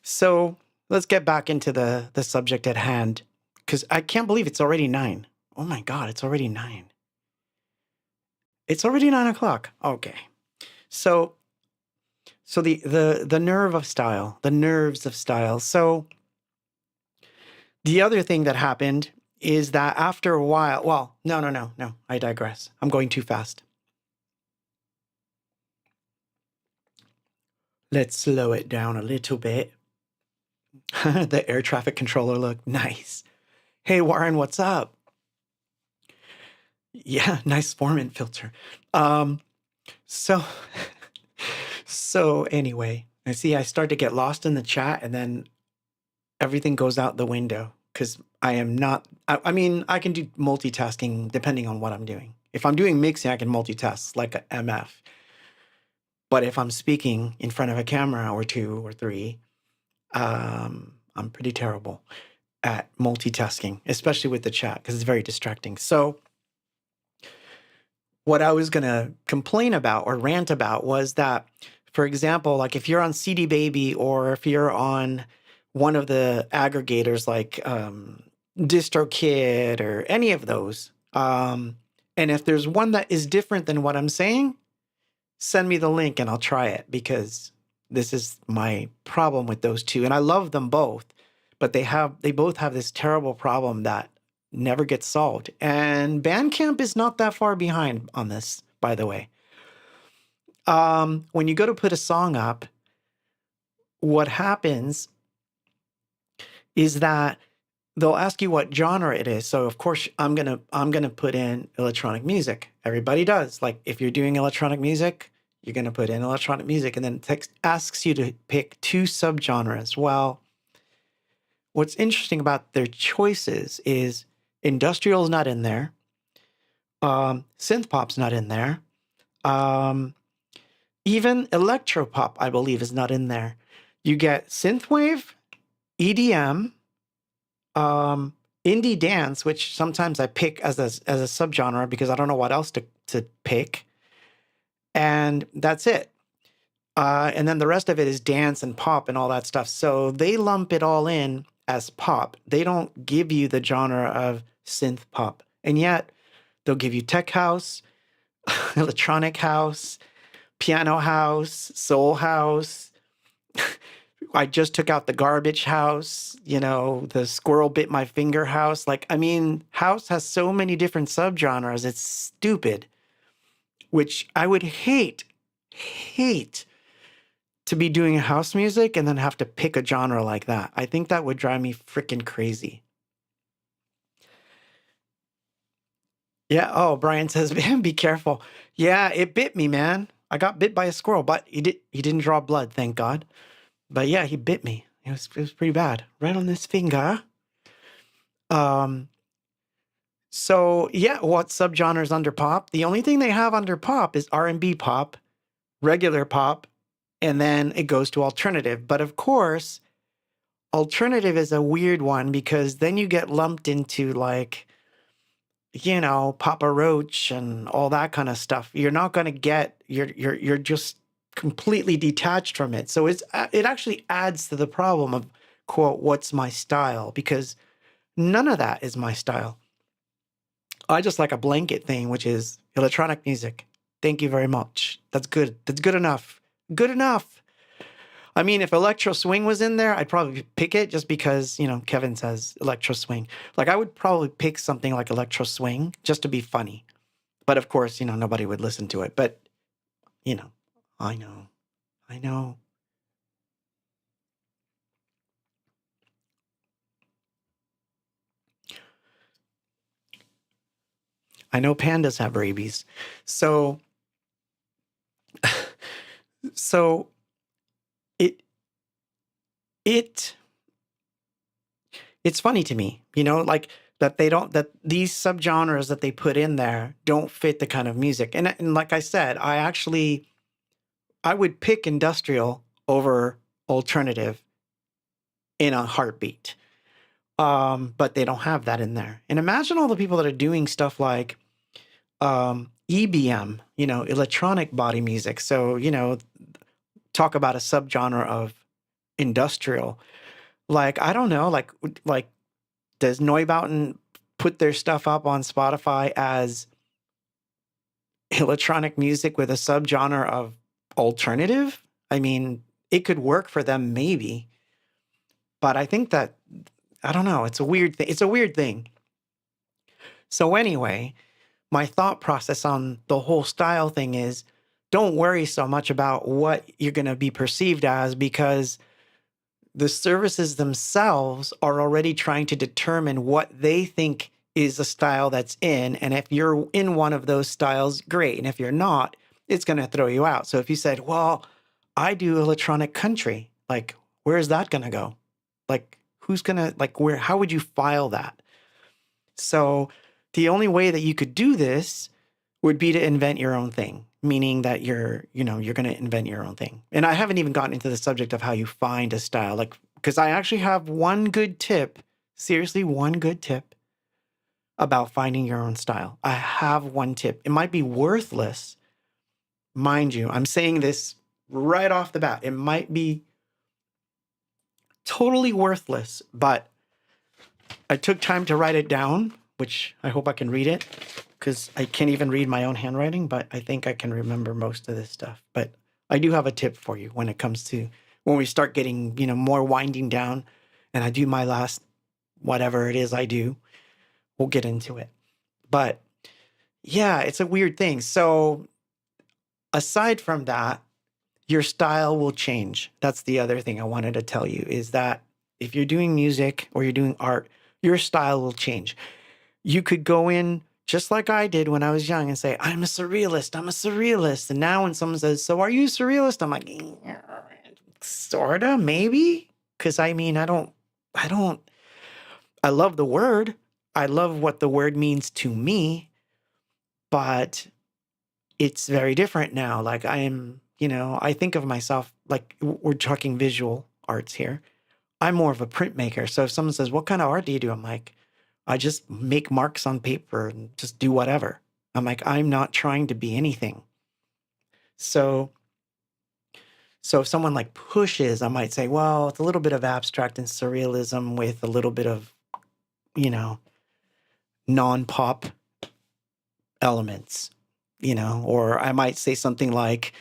So let's get back into the subject at hand, because I can't believe it's already 9. Oh my God, it's already 9. It's already 9 o'clock. Okay. So the nerve of style, the nerves of style. So the other thing that happened is that after a while, well, no, I digress. I'm going too fast. Let's slow it down a little bit. The air traffic controller look nice. Hey Warren, what's up? Yeah, nice Foreman filter. So so anyway, I start to get lost in the chat, and then everything goes out the window because I am not. I mean, I can do multitasking depending on what I'm doing. If I'm doing mixing, I can multitask like a MF. But if I'm speaking in front of a camera or 2 or 3, I'm pretty terrible at multitasking, especially with the chat because it's very distracting. So what I was going to complain about or rant about was that, for example, like if you're on CD Baby or if you're on one of the aggregators like DistroKid or any of those, and if there's one that is different than what I'm saying, send me the link and I'll try it, because this is my problem with those two. And I love them both, but they both have this terrible problem that never gets solved. And Bandcamp is not that far behind on this, by the way. When you go to put a song up, what happens is that they'll ask you what genre it is. So of course I'm gonna put in electronic music. Everybody does. Like if you're doing electronic music, you're gonna put in electronic music, and then text asks you to pick 2 subgenres. Well, what's interesting about their choices is industrial's not in there. Synth pop's not in there. Even electropop, I believe, is not in there. You get synthwave, EDM, indie dance, which sometimes I pick as a subgenre because I don't know what else to pick, and that's it. And then the rest of it is dance and pop and all that stuff. So they lump it all in as pop. They don't give you the genre of synth pop, and yet they'll give you tech house, electronic house, piano house, soul house. I just took out the garbage house, the squirrel bit my finger house. Like, I mean, house has so many different subgenres. It's stupid, which I would hate to be doing house music and then have to pick a genre like that. I think that would drive me freaking crazy. Yeah. Oh, Brian says, man, be careful. Yeah, it bit me, man. I got bit by a squirrel, but he didn't draw blood, thank God. But yeah, he bit me. It was pretty bad, right on this finger. So yeah, what subgenres under pop? The only thing they have under pop is R&B pop, regular pop, and then it goes to alternative. But of course, alternative is a weird one because then you get lumped into like, Papa Roach and all that kind of stuff. You're not going to get, you're just completely detached from it. So it actually adds to the problem of, quote, what's my style? Because none of that is my style. I just like a blanket thing, which is electronic music. Thank you very much. That's good. That's good enough. Good enough. I mean, if electro swing was in there, I'd probably pick it just because, Kevin says electro swing. Like I would probably pick something like electro swing just to be funny. But of course, nobody would listen to it. But, I know. I know pandas have rabies. So it It's funny to me, like that these subgenres that they put in there don't fit the kind of music. And like I said, I would pick industrial over alternative in a heartbeat. But they don't have that in there. And imagine all the people that are doing stuff like EBM, electronic body music. So, talk about a subgenre of industrial. Like, I don't know, like does Neubauten put their stuff up on Spotify as electronic music with a subgenre of alternative? I mean, it could work for them maybe, but I think that I don't know, it's a weird thing. It's a weird thing. So anyway, my thought process on the whole style thing is don't worry so much about what you're going to be perceived as, because the services themselves are already trying to determine what they think is a style that's in. And if you're in one of those styles, great. And if you're not, it's going to throw you out. So if you said, well, I do electronic country, like, where is that going to go? Like, who's going to, like, how would you file that? So the only way that you could do this would be to invent your own thing, meaning that you're going to invent your own thing. And I haven't even gotten into the subject of how you find a style, like, because I actually have one good tip, seriously, one good tip about finding your own style. I have one tip. It might be worthless, mind you. I'm saying this right off the bat. It might be totally worthless, but I took time to write it down, which I hope I can read it, because I can't even read my own handwriting, but I think I can remember most of this stuff. But I do have a tip for you when it comes to when we start getting, more winding down and I do my last whatever it is I do. We'll get into it. But yeah, it's a weird thing. So aside from that, your style will change. That's the other thing I wanted to tell you, is that if you're doing music or you're doing art, your style will change. You could go in just like I did when I was young and say, I'm a surrealist. I'm a surrealist. And now when someone says, so are you a surrealist? I'm like, sorta, maybe. Because I love the word. I love what the word means to me, but it's very different now. Like I think of myself, like we're talking visual arts here. I'm more of a printmaker. So if someone says, what kind of art do you do? I'm like, I just make marks on paper and just do whatever. I'm like, I'm not trying to be anything. So if someone like pushes, I might say, well, it's a little bit of abstract and surrealism with a little bit of, non-pop elements, or I might say something like,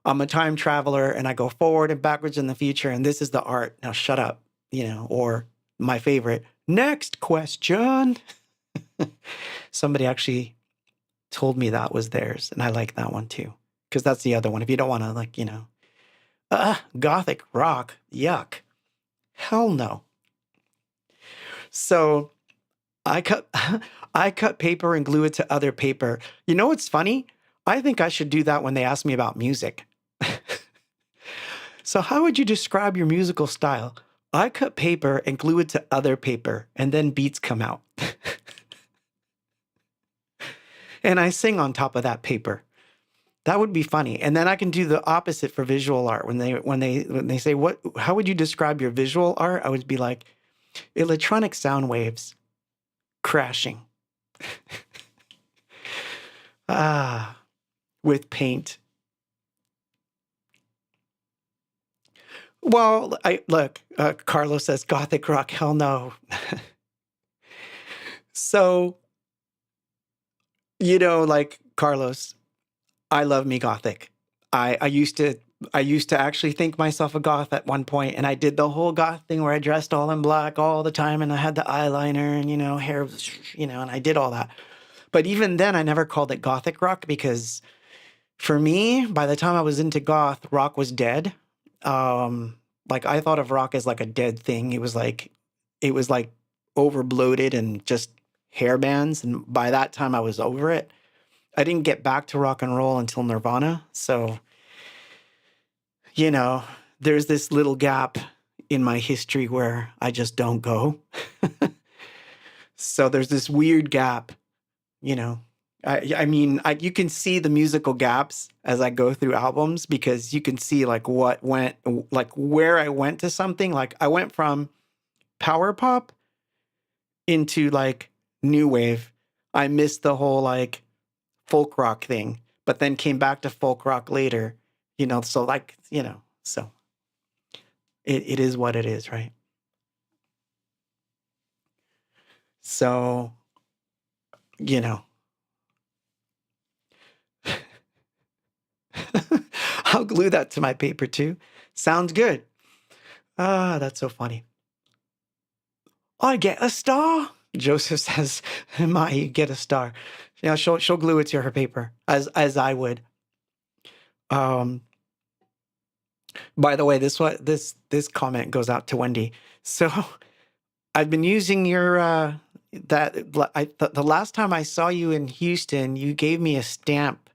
I'm a time traveler and I go forward and backwards in the future and this is the art. Now shut up, or my favorite, next question. Somebody actually told me that was theirs, and I like that one too, because that's the other one. If you don't want to, gothic rock, yuck, hell no. So I cut paper and glue it to other paper. You know what's funny? I think I should do that when they ask me about music. So how would you describe your musical style? I cut paper and glue it to other paper, and then beats come out. And I sing on top of that paper. That would be funny. And then I can do the opposite for visual art. When they say, how would you describe your visual art? I would be like, electronic sound waves crashing. With paint. Well, Carlos says gothic rock. Hell no. So, like Carlos, I love me gothic. I used to actually think myself a goth at one point, and I did the whole goth thing where I dressed all in black all the time, and I had the eyeliner and hair, and I did all that. But even then, I never called it gothic rock, because for me, by the time I was into goth, rock was dead. Like I thought of rock as like a dead thing. It was like over bloated and just hair bands. And by that time I was over it. I didn't get back to rock and roll until Nirvana. So, there's this little gap in my history where I just don't go. So there's this weird gap, you know. I mean, you can see the musical gaps as I go through albums because you can see like what went, like where I went to something. Like I went from power pop into like new wave. I missed the whole like folk rock thing, but then came back to folk rock later, you know. So like, you know, so it is what it is, right? So, you know, I'll glue that to my paper too. Sounds good. Ah, that's so funny. I get a star. Joseph says, "My, you get a star." Yeah, she'll glue it to her paper as I would. Um, by the way, this comment goes out to Wendy. So I've been using your the last time I saw you in Houston, you gave me a stamp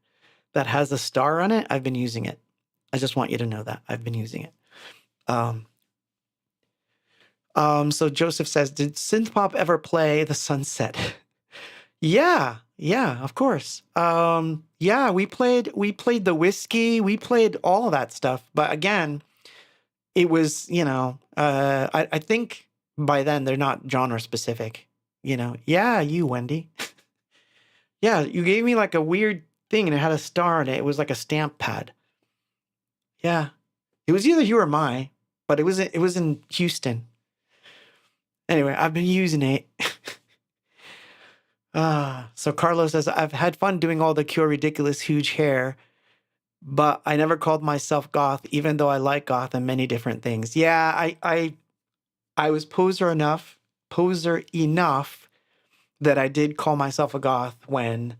that has a star on it. I've been using it. I just want you to know that I've been using it. So Joseph says, did synth pop ever play The Sunset? Yeah, of course. Yeah, we played the Whiskey, we played all of that stuff. But again, it was, you know, I think by then they're not genre specific, you know. Yeah, you, Wendy. Yeah, you gave me like a weird thing and it had a star on it. It was like a stamp pad. Yeah. It was either you or my, but it was in Houston. Anyway, I've been using it. So Carlos says, I've had fun doing all the Cure ridiculous huge hair, but I never called myself goth, even though I like goth and many different things. Yeah, I was poser enough that I did call myself a goth when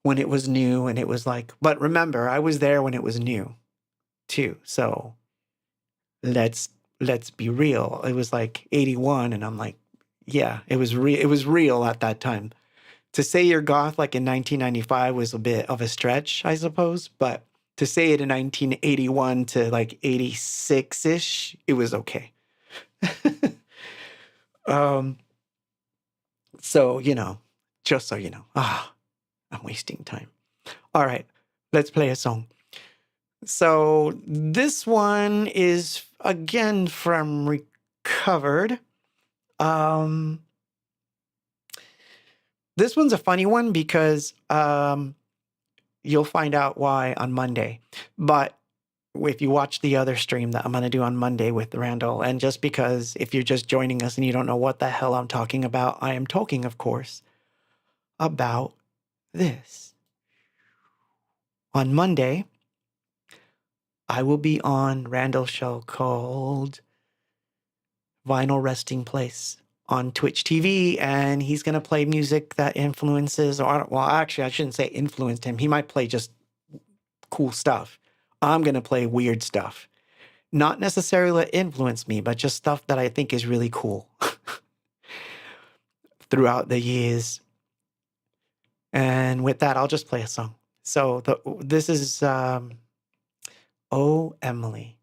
it was new, and it was like, but remember, I was there when it was new too. So let's be real. It was like 81 and I'm like, yeah, it was real at that time. To say you're goth like in 1995 was a bit of a stretch, I suppose, but to say it in 1981 to like 86-ish, it was okay. So, you know, just so you know. I'm wasting time. All right, let's play a song. So this one is again from Recovered. This one's a funny one because you'll find out why on Monday. But if you watch the other stream that I'm going to do on Monday with Randall, and just because if you're just joining us and you don't know what the hell I'm talking about, I am talking, of course, about this. On Monday, I will be on Randall's show called Vinyl Resting Place on Twitch TV, and he's going to play music that influences, well, actually, I shouldn't say influenced him. He might play just cool stuff. I'm going to play weird stuff. Not necessarily that influenced me, but just stuff that I think is really cool throughout the years. And with that, I'll just play a song. So this is Oh, Emily.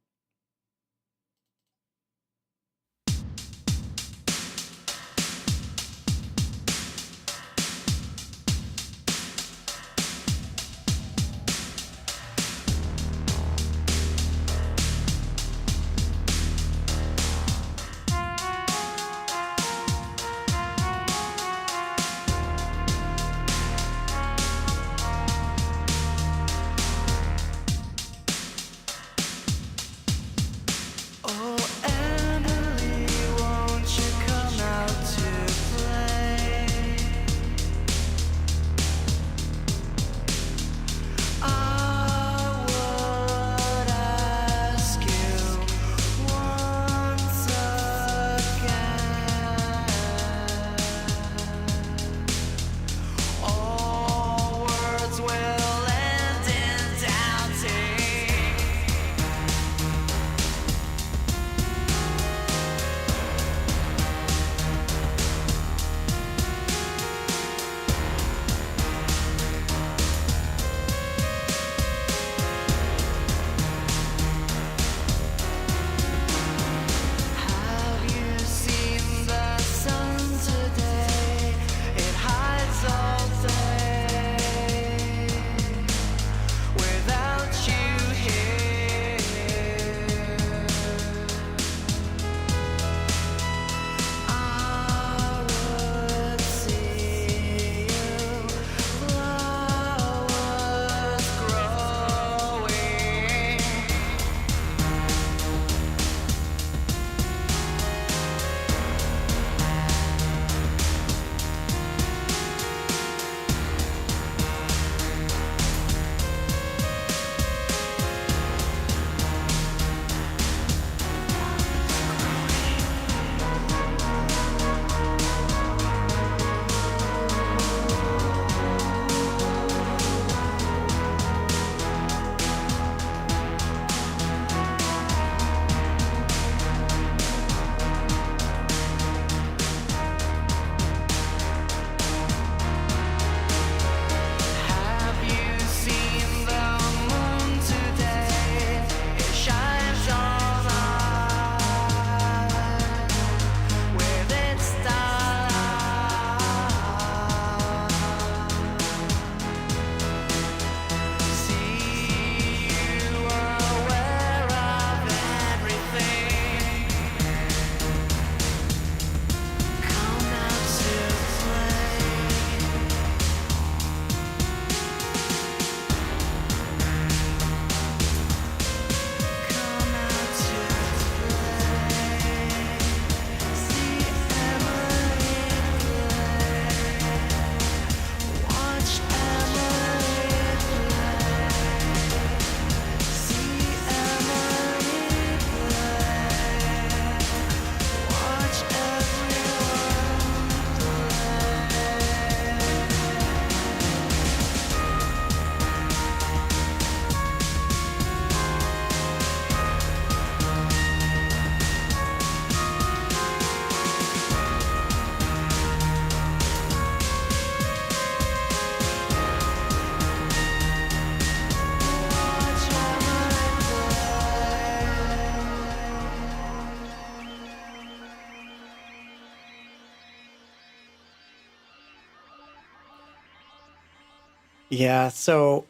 Yeah. So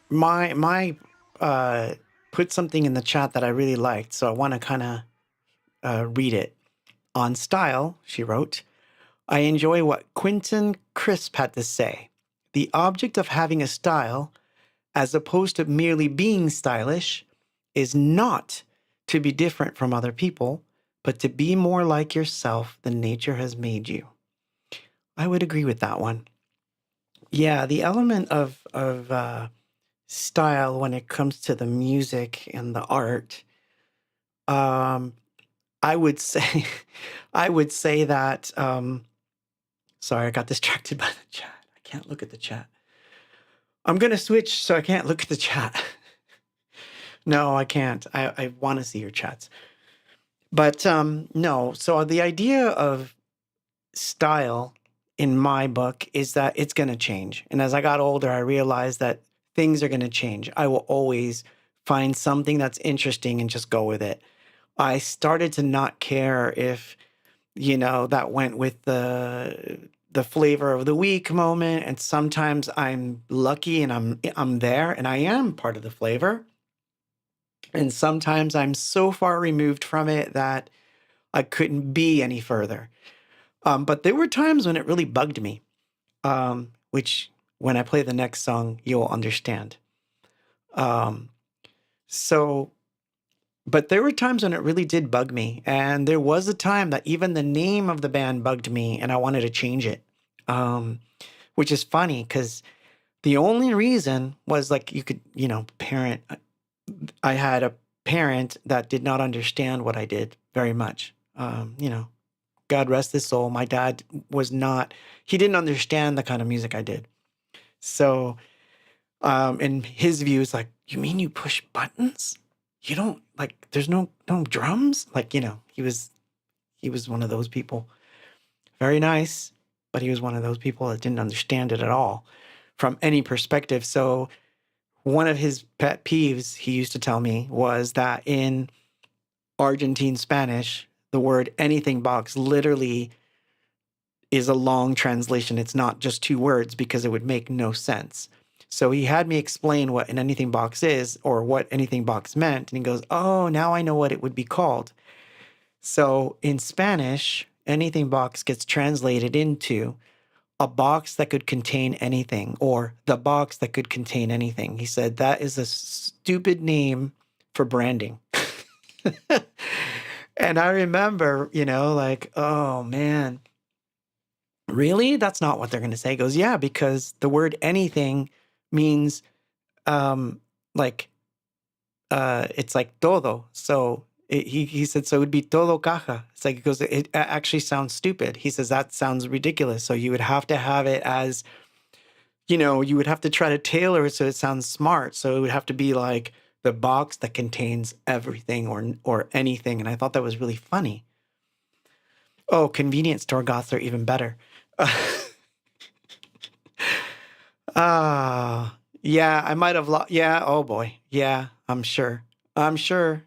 my put something in the chat that I really liked, so I want to kind of read it. On style, she wrote, I enjoy what Quentin Crisp had to say. The object of having a style, as opposed to merely being stylish, is not to be different from other people, but to be more like yourself than nature has made you. I would agree with that one. Yeah, the element of style when it comes to the music and the art, um, I would say, I would say that. Sorry, I got distracted by the chat. I can't look at the chat. I'm gonna switch so I can't look at the chat. No, I can't. I want to see your chats, but no. So the idea of style in my book is that it's gonna change, and as I got older, I realized that things are gonna change. I will always find something that's interesting and just go with it. I started to not care if, that went with the flavor of the week moment, and sometimes I'm lucky and I'm there and I am part of the flavor. And sometimes I'm so far removed from it that I couldn't be any further. But there were times when it really bugged me, which when I play the next song, you'll understand. Um, so But there were times when it really did bug me, and there was a time that even the name of the band bugged me, and I wanted to change it. Um, which is funny because the only reason was like you could, parent. I had a parent that did not understand what I did very much. God rest his soul. My dad was not. He didn't understand the kind of music I did. So, in his view, it's like, you mean you push buttons? You don't like, there's no drums? Like, he was one of those people. Very nice, but he was one of those people that didn't understand it at all from any perspective. So one of his pet peeves he used to tell me was that in Argentine Spanish, the word anything box literally is a long translation. It's not just two words because it would make no sense. So he had me explain what an anything box is or what anything box meant. And he goes, oh, now I know what it would be called. So in Spanish, anything box gets translated into a box that could contain anything or the box that could contain anything. He said that is a stupid name for branding. And I remember, like, oh man, really? That's not what they're going to say. He goes, yeah, because the word anything means like it's like todo. So he said, so it would be todo caja. It's like, because it actually sounds stupid. He says that sounds ridiculous. So you would have to have it as, you would have to try to tailor it so it sounds smart. So it would have to be like the box that contains everything or anything. And I thought that was really funny. Oh, convenience store goths are even better. Yeah, I might have lost. Yeah, oh boy. Yeah, I'm sure. I'm sure.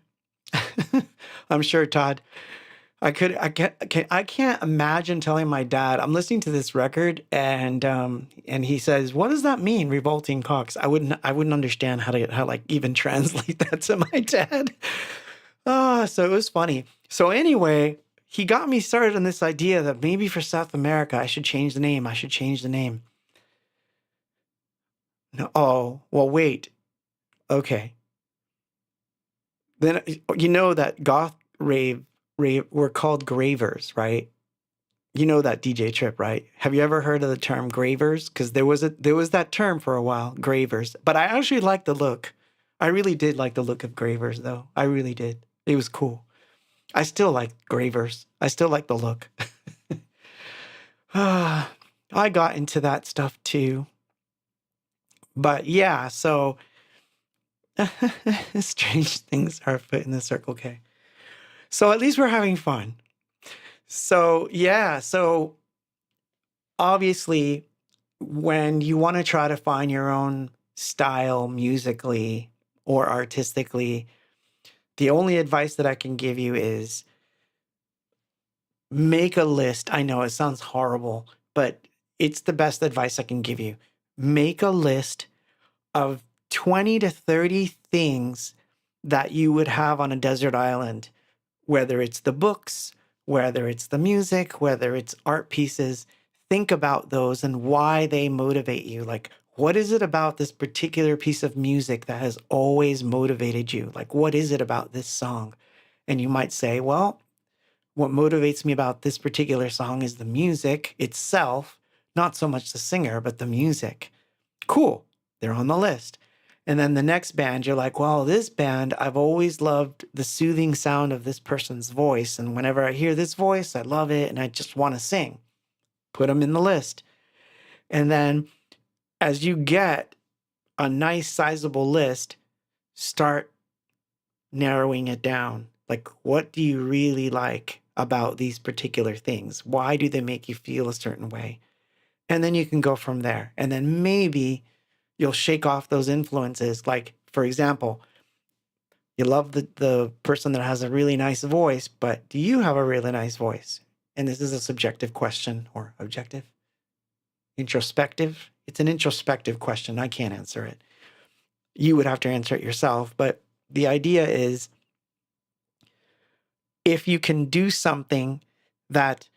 I'm sure, Todd. I can't imagine telling my dad I'm listening to this record and he says, "What does that mean, revolting cocks?" I wouldn't understand how like even translate that to my dad. So it was funny. So anyway, he got me started on this idea that maybe for South America I should change the name. I should change the name. No, oh, well, wait. Okay. Then you know that goth rave were called gravers, right? You know that DJ Trip, right? Have you ever heard of the term gravers? Because there was that term for a while, gravers. But I actually like the look. I really did like the look of gravers, though. I really did. It was cool. I still like gravers. I still like the look. I got into that stuff too. But yeah, so strange things are put in the Circle K. So at least we're having fun. So yeah, so obviously when you want to try to find your own style musically or artistically, the only advice that I can give you is make a list. I know it sounds horrible, but it's the best advice I can give you. make a list of 20 to 30 things that you would have on a desert island, whether it's the books, whether it's the music, whether it's art pieces. Think about those and why they motivate you. Like, what is it about this particular piece of music that has always motivated you? Like, what is it about this song? And you might say, well, what motivates me about this particular song is the music itself, not so much the singer, but the music. Cool. They're on the list. And then the next band, you're like, well, this band, I've always loved the soothing sound of this person's voice. And whenever I hear this voice, I love it and I just want to sing. Put them in the list. And then as you get a nice sizable list, start narrowing it down. Like, what do you really like about these particular things? Why do they make you feel a certain way? And then you can go from there. And then maybe you'll shake off those influences. Like, for example, you love the person that has a really nice voice, but do you have a really nice voice? And this is a subjective question, or objective, introspective. It's an introspective question. I can't answer it. You would have to answer it yourself. But the idea is, if you can do something that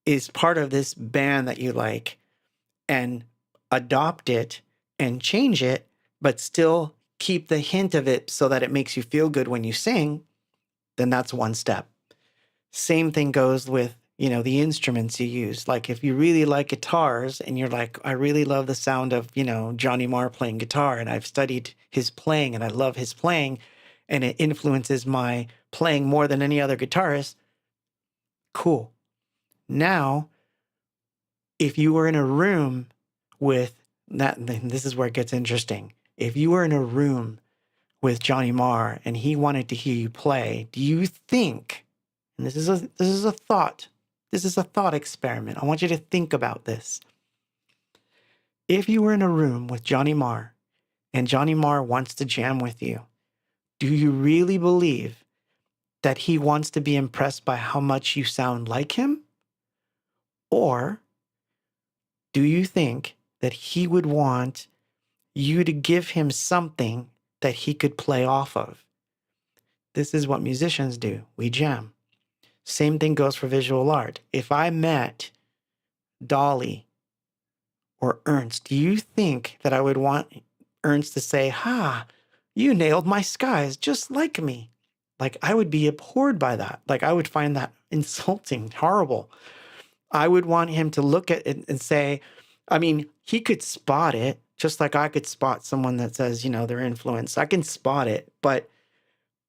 is part of this band that you like and adopt it and change it, but still keep the hint of it so that it makes you feel good when you sing, then that's one step. Same thing goes with, the instruments you use. Like, if you really like guitars and you're like, I really love the sound of, Johnny Marr playing guitar, and I've studied his playing and I love his playing and it influences my playing more than any other guitarist, cool. Now, if you were in a room with that, then this is where it gets interesting. If you were in a room with Johnny Marr and he wanted to hear you play, do you think, and this is a thought experiment. I want you to think about this. If you were in a room with Johnny Marr and Johnny Marr wants to jam with you, do you really believe that he wants to be impressed by how much you sound like him? Or do you think that he would want you to give him something that he could play off of? This is what musicians do. We jam. Same thing goes for visual art. If I met Dolly or Ernst, do you think that I would want Ernst to say, you nailed my skies just like me? Like, I would be abhorred by that. Like, I would find that insulting, horrible. I would want him to look at it and say, he could spot it, just like I could spot someone that says, their influence. I can spot it, but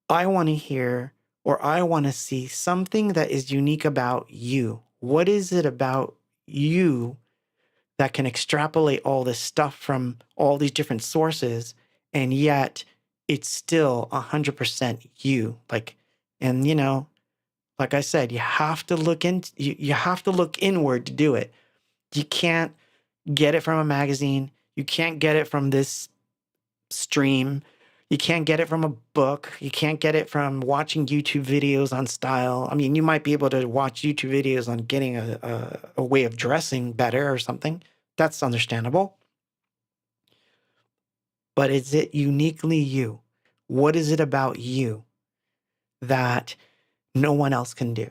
I want to hear, or I want to see something that is unique about you. What is it about you that can extrapolate all this stuff from all these different sources, and yet it's still 100% you? Like I said, you have to look you have to look inward to do it. You can't get it from a magazine. You can't get it from this stream. You can't get it from a book. You can't get it from watching YouTube videos on style. You might be able to watch YouTube videos on getting a way of dressing better or something. That's understandable. But is it uniquely you? What is it about you that no one else can do?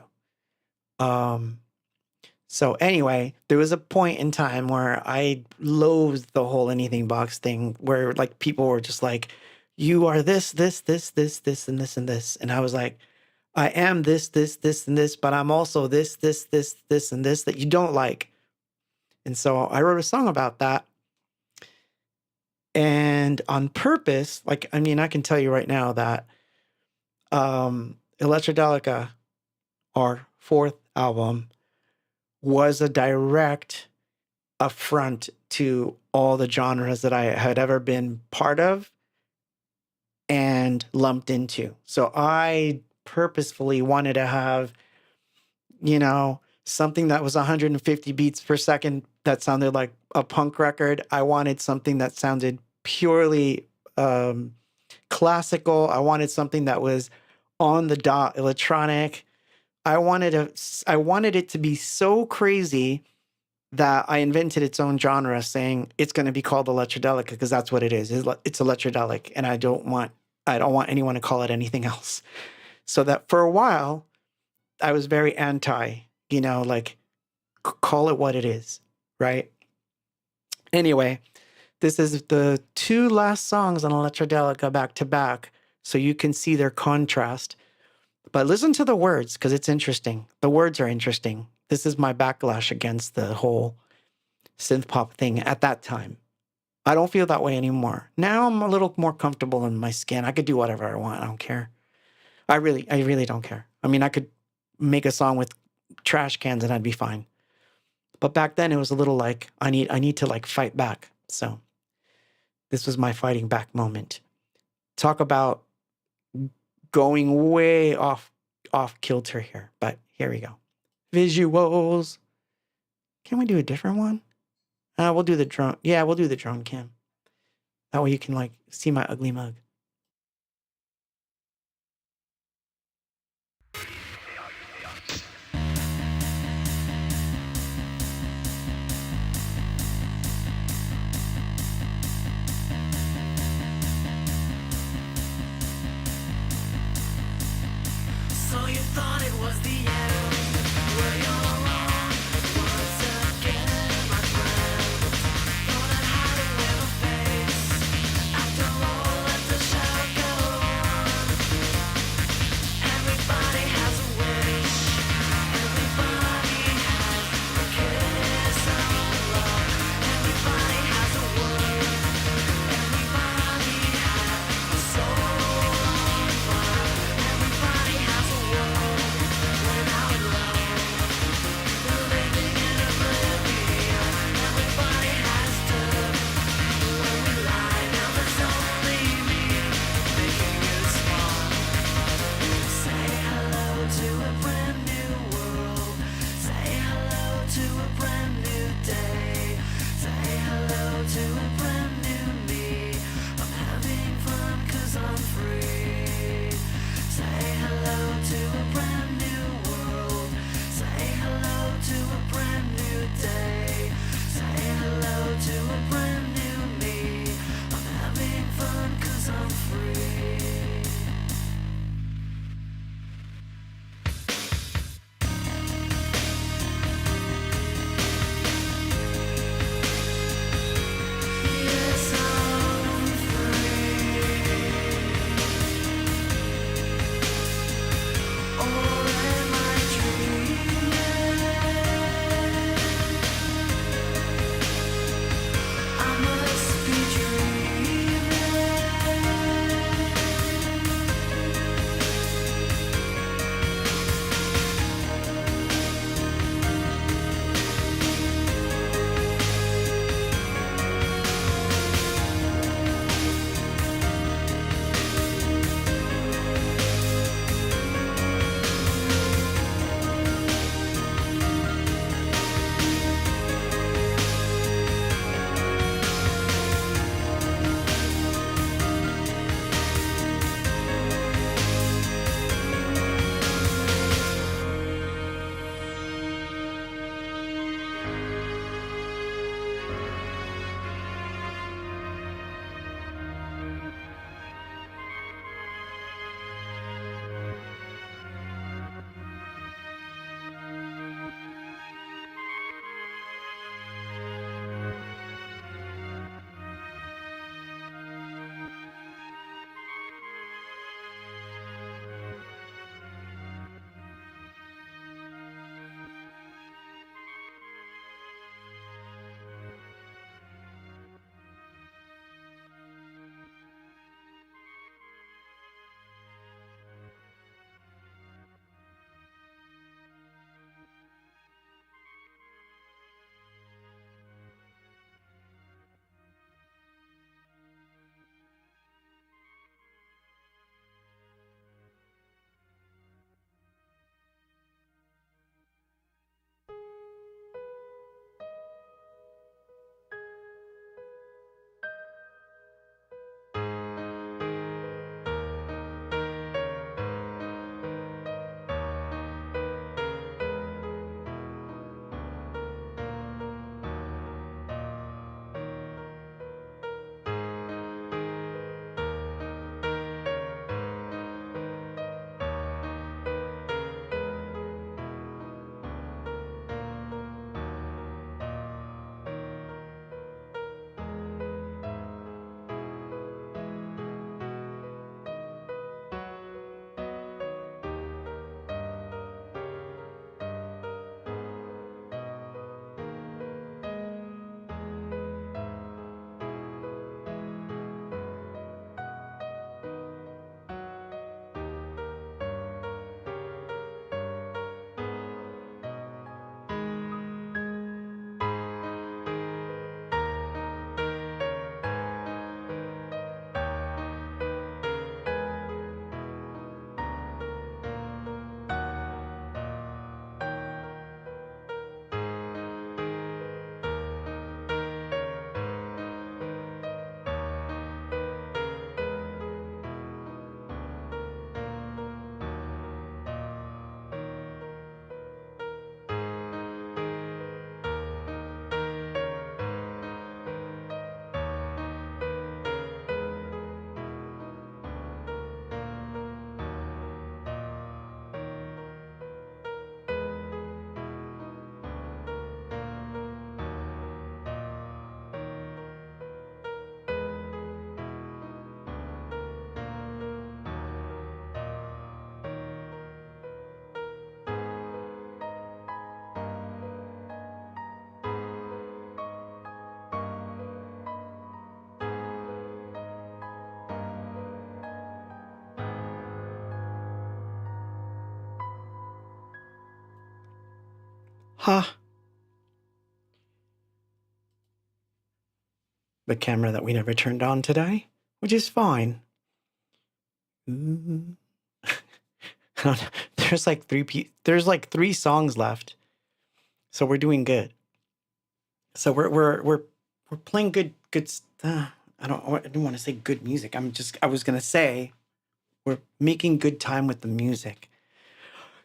So anyway, there was a point in time where I loathed the whole anything box thing, where like people were just like, you are this, this, this, this, this, and this, and this. And I was like, I am this, this, this, and this, but I'm also this, this, this, this, and this that you don't like. And so I wrote a song about that. And on purpose, I can tell you right now that Electrodelica, our fourth album, was a direct affront to all the genres that I had ever been part of and lumped into. So I purposefully wanted to have, something that was 150 beats per second that sounded like a punk record. I wanted something that sounded purely classical. I wanted something that was on the dot electronic. I wanted it to be so crazy that I invented its own genre, saying it's going to be called electrodelic because that's what it is. It's electrodelic, and I don't want anyone to call it anything else. So that for a while, I was very anti, like call it what it is, right? Anyway, this is the two last songs on Electrodelica back to back, so you can see their contrast. But listen to the words because it's interesting. The words are interesting. This is my backlash against the whole synth pop thing at that time. I don't feel that way anymore. Now I'm a little more comfortable in my skin. I could do whatever I want. I don't care. I really don't care. I mean, I could make a song with trash cans and I'd be fine. But back then it was a little like I need to like fight back. So this was my fighting back moment. Talk about going way off kilter here, but here we go. Visuals. Can we do a different one? We'll do the drone. Yeah, we'll do the drone cam. That way you can like see my ugly mug. So you thought it was the end? Well, you're wrong once again, my friend. Thought I'd hide it with a face. After all, let the show go on. Everybody has a wish. Everybody has a kiss of love. Everybody has a word. Everybody has a soul on fire. Everybody has a world without love. They're living in oblivion. Everybody has done when we lie. Now there's only me making you smile. Say hello to a brand new world. Say hello to a brand new day. Say hello to a brand new me. I'm having fun 'cause I'm free. Say hello to a brand new world. Say hello to a brand new day. Say hello to a brand new me. I'm having fun 'cause I'm free. Yes, I'm free. Or am I dreaming? I'm Huh. The camera that we never turned on today, which is fine. Ooh. There's like three songs left, so we're doing good. So we're playing good. I don't want to say good music. I was gonna say we're making good time with the music.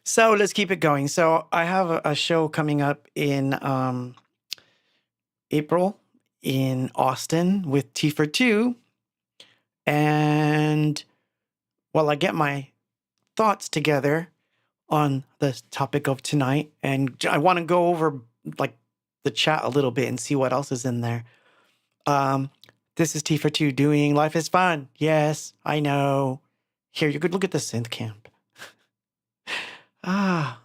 So let's keep it going. So I have a show coming up in April in Austin with T for Two, and while I get my thoughts together on the topic of tonight, and I want to go over like the chat a little bit and see what else is in there. This is T for Two doing Life is Fun. Yes, I know. Here, you could look at the synth camp. Ah.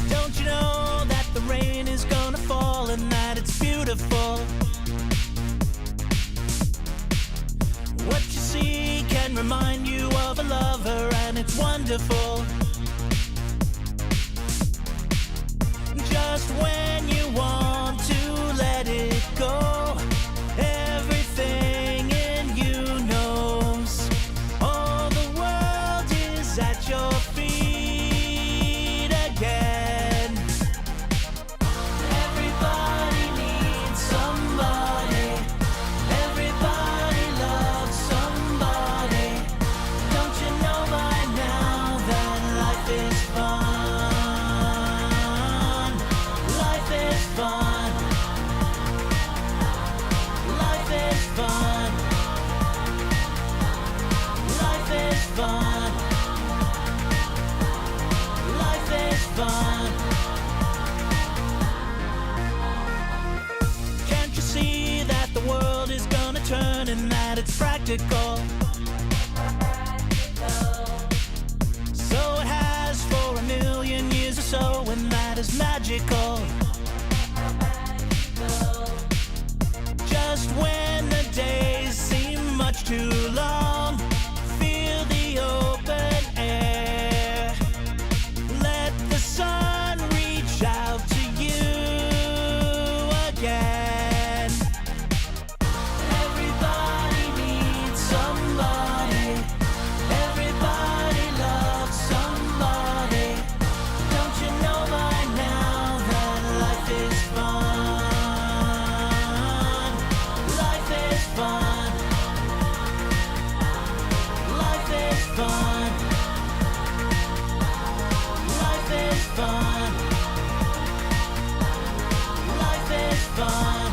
Don't you know that the rain is gonna fall and that it's beautiful? What you see can remind you of a lover, and it's wonderful. Just when you want to let it go, everything in you knows all the world is at your feet again. Everybody needs somebody. Everybody loves somebody. Don't you know by now that life is fun? Life is fun. Life is fun. Life is fun. Life is fun. Can't you see that the world is gonna turn and that it's practical? So it has for 1,000,000 years or so, and that is magical. Just when the days seem much too long, feel the open air. Let the sun reach out to you again. Everybody needs somebody. Everybody loves somebody. Don't you know by now that life is fun? Life is fun. Life is fun. Life is fun. Life is fun.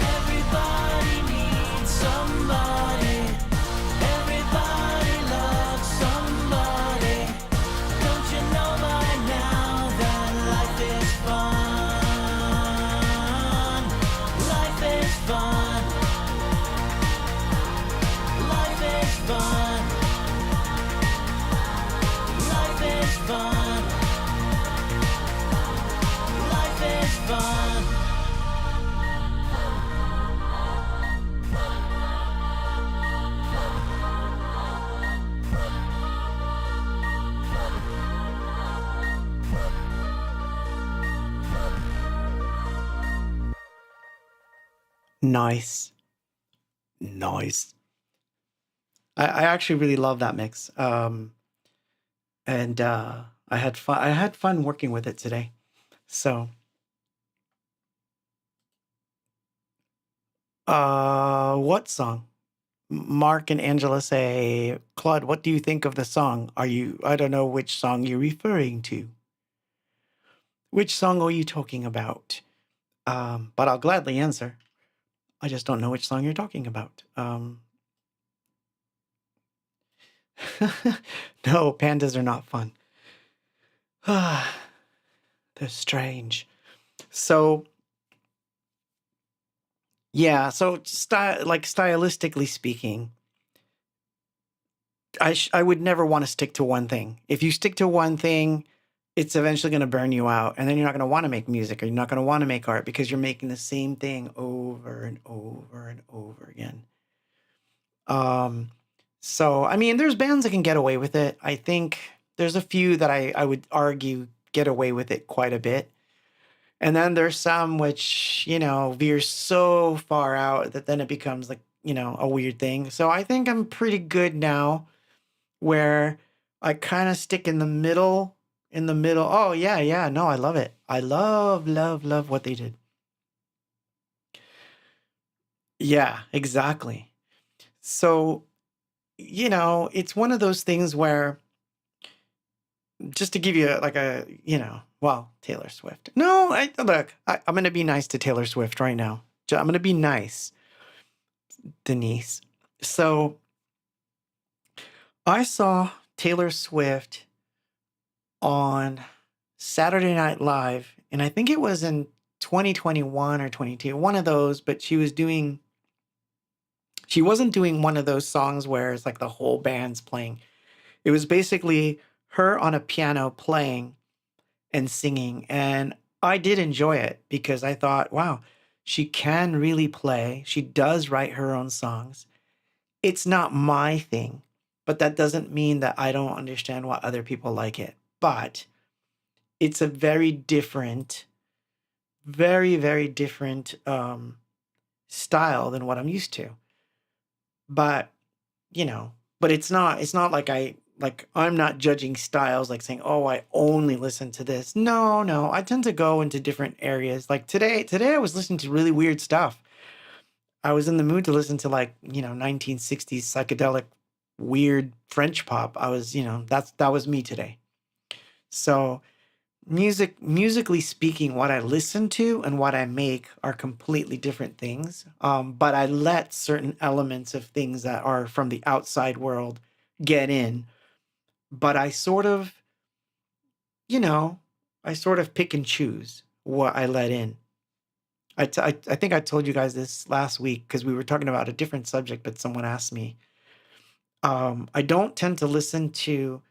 Everybody needs somebody. Everybody loves somebody. Don't you know by now that life is fun? Life is fun. Life is fun. Life is fun. Life is fun. Nice. Nice. I actually really love that mix. And I had fun. I had fun working with it today. So, what song? Mark and Angela say, Claude, what do you think of the song? I don't know which song you're referring to. Which song are you talking about? But I'll gladly answer. I just don't know which song you're talking about. No, pandas are not fun. They're strange. So, yeah, so stylistically speaking, I would never want to stick to one thing. If you stick to one thing, it's eventually going to burn you out, and then you're not going to want to make music, or you're not going to want to make art because you're making the same thing over and over and over again. Um, so I mean, there's bands that can get away with it. I think there's a few that I would argue get away with it quite a bit. And then there's some which, veer so far out that then it becomes like, a weird thing. So I think I'm pretty good now where I kind of stick in the middle. In the middle. Oh, yeah, yeah. No, I love it. I love, love, love what they did. Yeah, exactly. So, it's one of those things where just to give you like well, Taylor Swift. No, I'm going to be nice to Taylor Swift right now. I'm going to be nice, Denise. So I saw Taylor Swift on Saturday Night Live, and I think it was in 2021 or 22, one of those, but she wasn't doing one of those songs where it's like the whole band's playing. It was basically her on a piano playing and singing. And I did enjoy it because I thought, wow, she can really play. She does write her own songs. It's not my thing, but that doesn't mean that I don't understand why other people like it. But it's a very different, very, very different style than what I'm used to. But, but it's not like I'm not judging styles like saying, "Oh, I only listen to this." No, no, I tend to go into different areas. Like today I was listening to really weird stuff. I was in the mood to listen to 1960s psychedelic weird French pop. I was, that was me today. So, musically speaking, what I listen to and what I make are completely different things. But I let certain elements of things that are from the outside world get in. But you know, I sort of pick and choose what I let in. I think I told you guys this last week because we were talking about a different subject, but someone asked me. I don't tend to listen to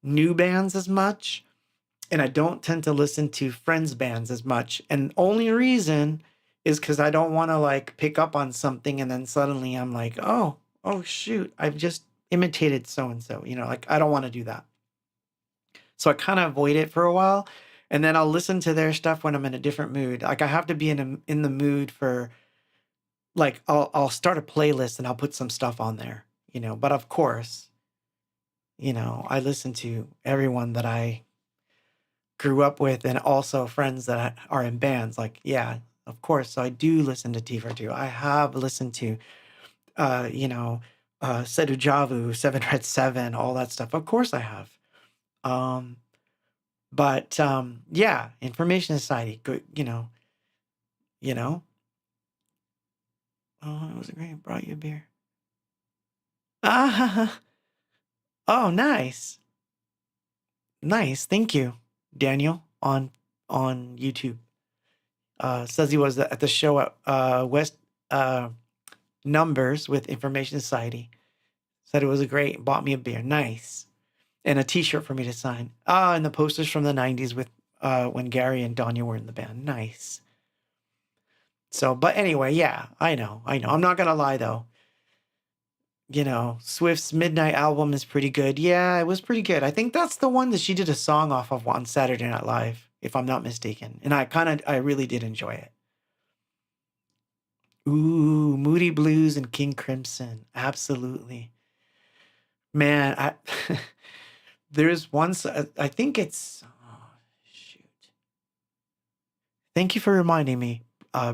new bands as much, and I don't tend to listen to friends' bands as much. And only reason is because I don't want to pick up on something and then suddenly I'm like, oh shoot, I've just imitated so and so. I don't want to do that. So I kind of avoid it for a while, and then I'll listen to their stuff when I'm in a different mood. Like I have to be in the mood for I'll start a playlist and I'll put some stuff on there, But of course, I listen to everyone that I grew up with and also friends that are in bands. Yeah, of course. So I do listen to T42. I have listened to Sedu Javu, Seven Red Seven, all that stuff. Of course I have. Um But yeah, Information Society, good, you know. Oh, it was great. Brought you a beer. Ah, oh, nice, nice. Thank you, Daniel on YouTube. Says he was at the show at West Numbers with Information Society. Said it was a great. Bought me a beer. Nice, and a T-shirt for me to sign. And the posters from the '90s with when Gary and Danya were in the band. Nice. So, but anyway, yeah, I know. I'm not gonna lie though. Swift's Midnight album is pretty good. Yeah, it was pretty good. I think that's the one that she did a song off of on Saturday Night Live, if I'm not mistaken. And I really did enjoy it. Ooh, Moody Blues and King Crimson. Absolutely. Man, there's once I think it's oh, shoot. Thank you for reminding me,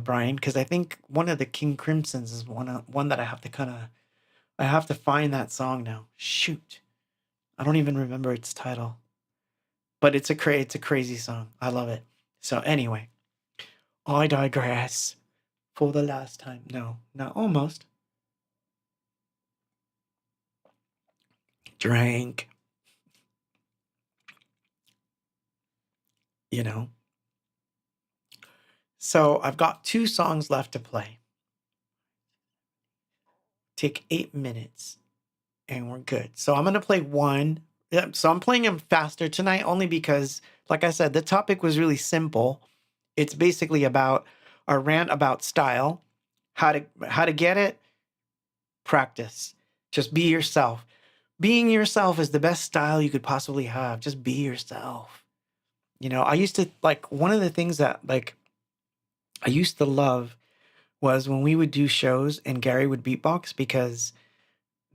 Brian, because I think one of the King Crimsons is one that I have to I have to find that song now. Shoot. I don't even remember its title. But it's a crazy song. I love it. So anyway, I digress for the last time. No, not almost. Drank, you know. So I've got 2 songs left to play. Take 8 minutes and we're good. So I'm going to play one. Yeah, so I'm playing them faster tonight only because, like I said, the topic was really simple. It's basically about a rant about style, how to get it, practice. Just be yourself. Being yourself is the best style you could possibly have. Just be yourself. You know, I used to like one of the things that like I used to love was when we would do shows and Gary would beatbox because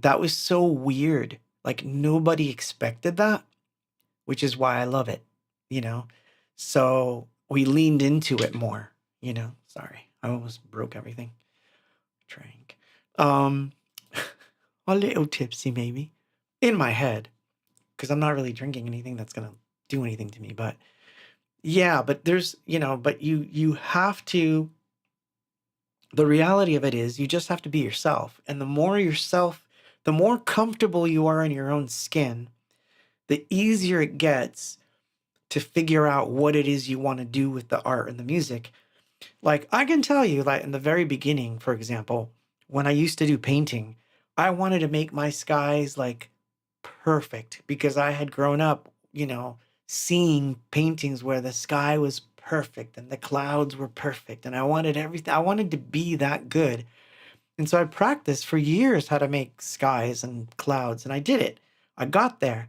that was so weird. Like nobody expected that, which is why I love it, you know? So we leaned into it more, you know? Sorry, I almost broke everything. Drank. Um, a little tipsy maybe in my head because I'm not really drinking anything that's going to do anything to me. But yeah, but there's, you know, but you have to, the reality of it is you just have to be yourself. And the more yourself, the more comfortable you are in your own skin, the easier it gets to figure out what it is you want to do with the art and the music. Like I can tell you, like in the very beginning, for example, when I used to do painting, I wanted to make my skies like perfect because I had grown up, you know, seeing paintings where the sky was perfect and the clouds were perfect. And I wanted everything, I wanted to be that good. And so I practiced for years how to make skies and clouds, and I did it. I got there.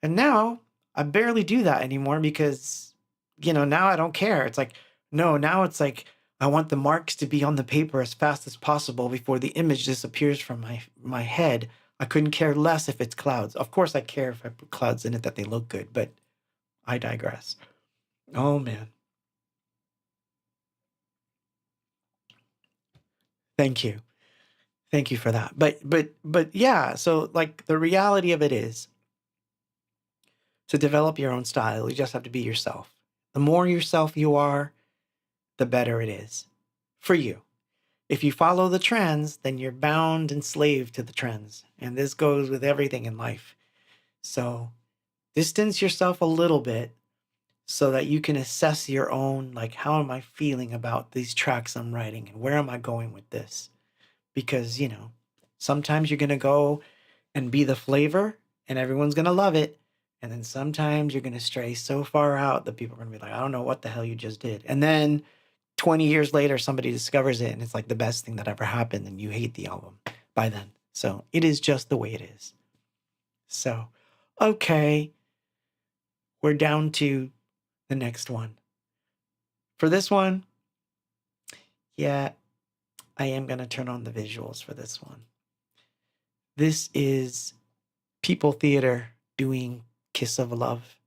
And now I barely do that anymore because, you know, now I don't care. It's like, no, now it's like I want the marks to be on the paper as fast as possible before the image disappears from my head. I couldn't care less if it's clouds. Of course, I care if I put clouds in it that they look good, but I digress. Oh man, thank you, thank you for that. But yeah. So like the reality of it is, to develop your own style, you just have to be yourself. The more yourself you are, the better it is for you. If you follow the trends, then you're bound and slave to the trends. And this goes with everything in life. So distance yourself a little bit so that you can assess your own, like, how am I feeling about these tracks I'm writing and where am I going with this? Because, you know, sometimes you're going to go and be the flavor and everyone's going to love it. And then sometimes you're going to stray so far out that people are going to be like, I don't know what the hell you just did. And then 20 years later, somebody discovers it and it's like the best thing that ever happened and you hate the album by then. So it is just the way it is. So, okay, we're down to the next one. For this one, yeah, I am going to turn on the visuals for this one. This is People Theater doing Kiss of Love.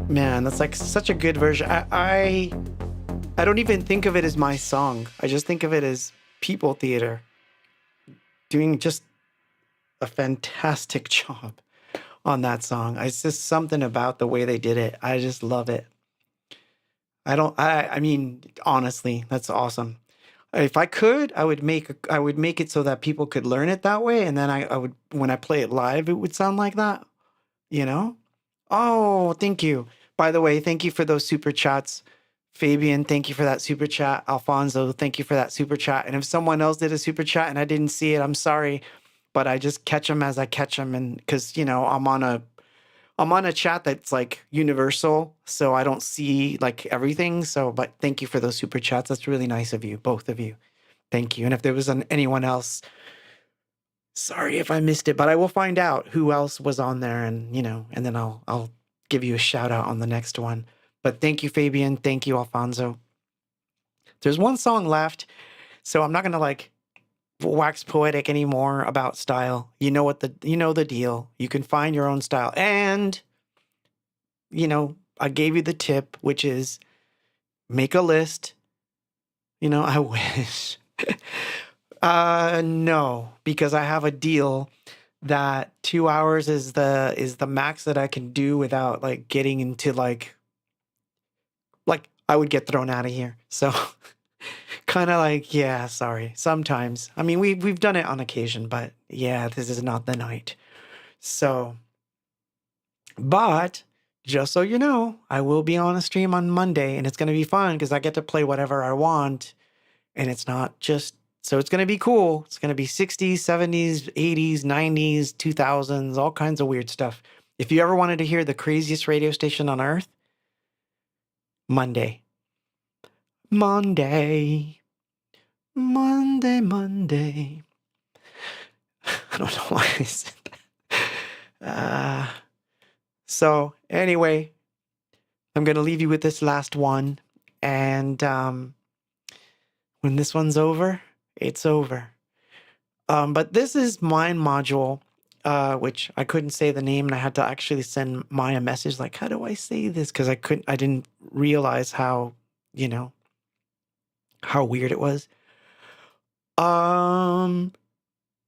Man, that's like such a good version. I don't even think of it as my song. I just think of it as People Theater doing just a fantastic job on that song. It's just something about the way they did it. I just love it. I mean, honestly, that's awesome. If I could, I would make it so that people could learn it that way, and then I would, when I play it live, it would sound like that, you know? Oh, thank you. By the way, thank you for those super chats. Fabian, thank you for that super chat. Alfonso, thank you for that super chat. And if someone else did a super chat and I didn't see it, I'm sorry, but I just catch them as I catch them, and because I'm on a chat that's like universal, so I don't see like everything. So, but thank you for those super chats. That's really nice of you, both of you. Thank you. And if there was anyone else, sorry if I missed it, but I will find out who else was on there, and and then I'll give you a shout out on the next one. But thank you, Fabian. Thank you, Alfonso. There's one song left, so I'm not gonna like wax poetic anymore about style. You know the deal. You can find your own style. And I gave you the tip, which is make a list. I wish. No, because I have a deal that 2 hours is the max that I can do without like getting into like I would get thrown out of here. So kind of like, yeah, sorry. Sometimes. I mean, we've done it on occasion, but yeah, this is not the night. So, but just so you know, I will be on a stream on Monday, and it's going to be fun because I get to play whatever I want, and it's not just, so it's going to be cool. It's going to be 60s, 70s, 80s, 90s, 2000s, all kinds of weird stuff. If you ever wanted to hear the craziest radio station on earth, Monday. Monday. Monday, Monday. I don't know why I said that. So anyway, I'm going to leave you with this last one. And when this one's over, it's over. But this is Mind Module, which I couldn't say the name, and I had to actually send Maya a message like, how do I say this? Because I didn't realize how weird it was. I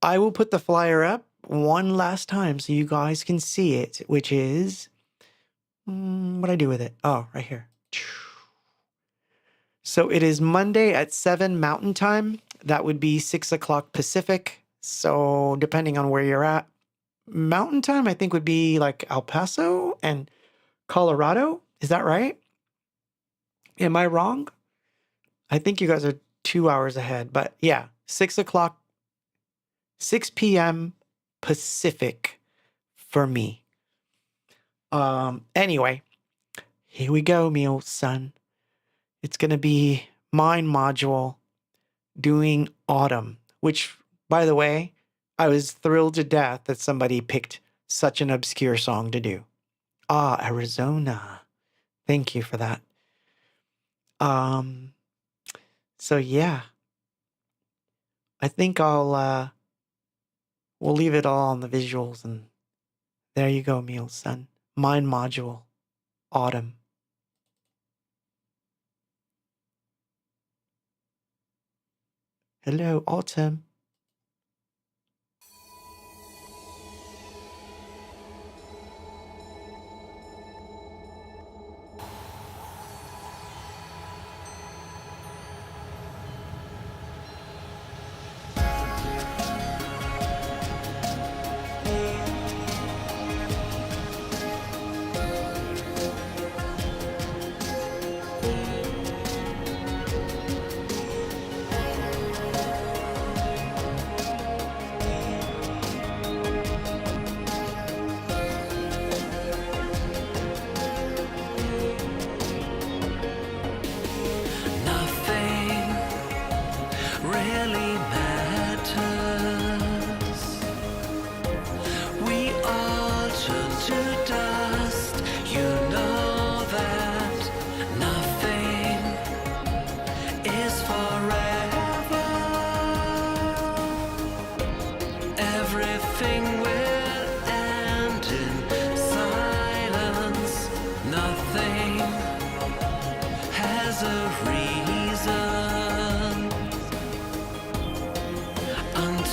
will put the flyer up one last time so you guys can see it, which is, what do I do with it? Oh, right here. So it is Monday at 7 Mountain Time. That would be 6 o'clock Pacific. So depending on where you're at, Mountain Time, I think would be like El Paso and Colorado. Is that right? Am I wrong? I think you guys are 2 hours ahead, but yeah, 6 p.m. Pacific for me. Anyway, here we go, me old son. It's going to be Mind Module doing Autumn, which, by the way, I was thrilled to death that somebody picked such an obscure song to do. Arizona. Thank you for that. So yeah, I think we'll leave it all on the visuals, and there you go, me old son. Mind Module, Autumn. Hello, Autumn.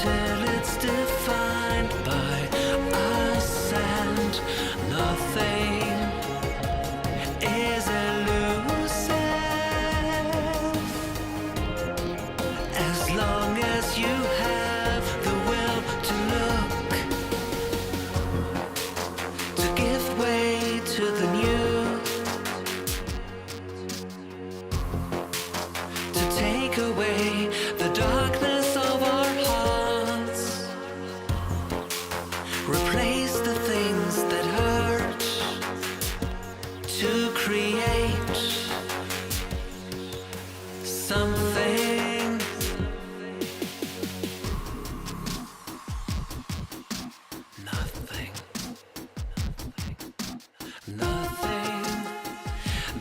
until it's defined by us, and nothing is elusive as long as you have the will to look, to give way to the new, to take away the darkness of our hearts, replace the things that hurt, to create something. Nothing. Nothing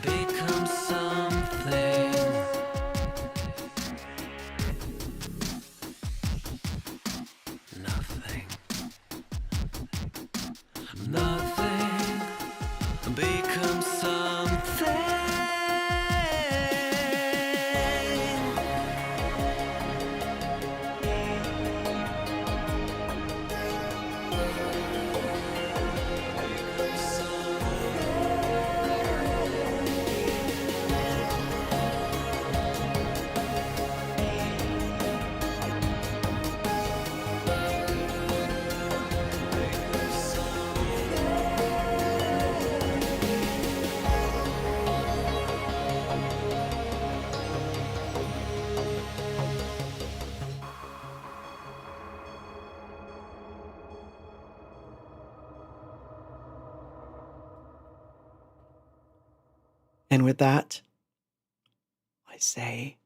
becomes something. Nothing. Nothing becomes something. And with that, I say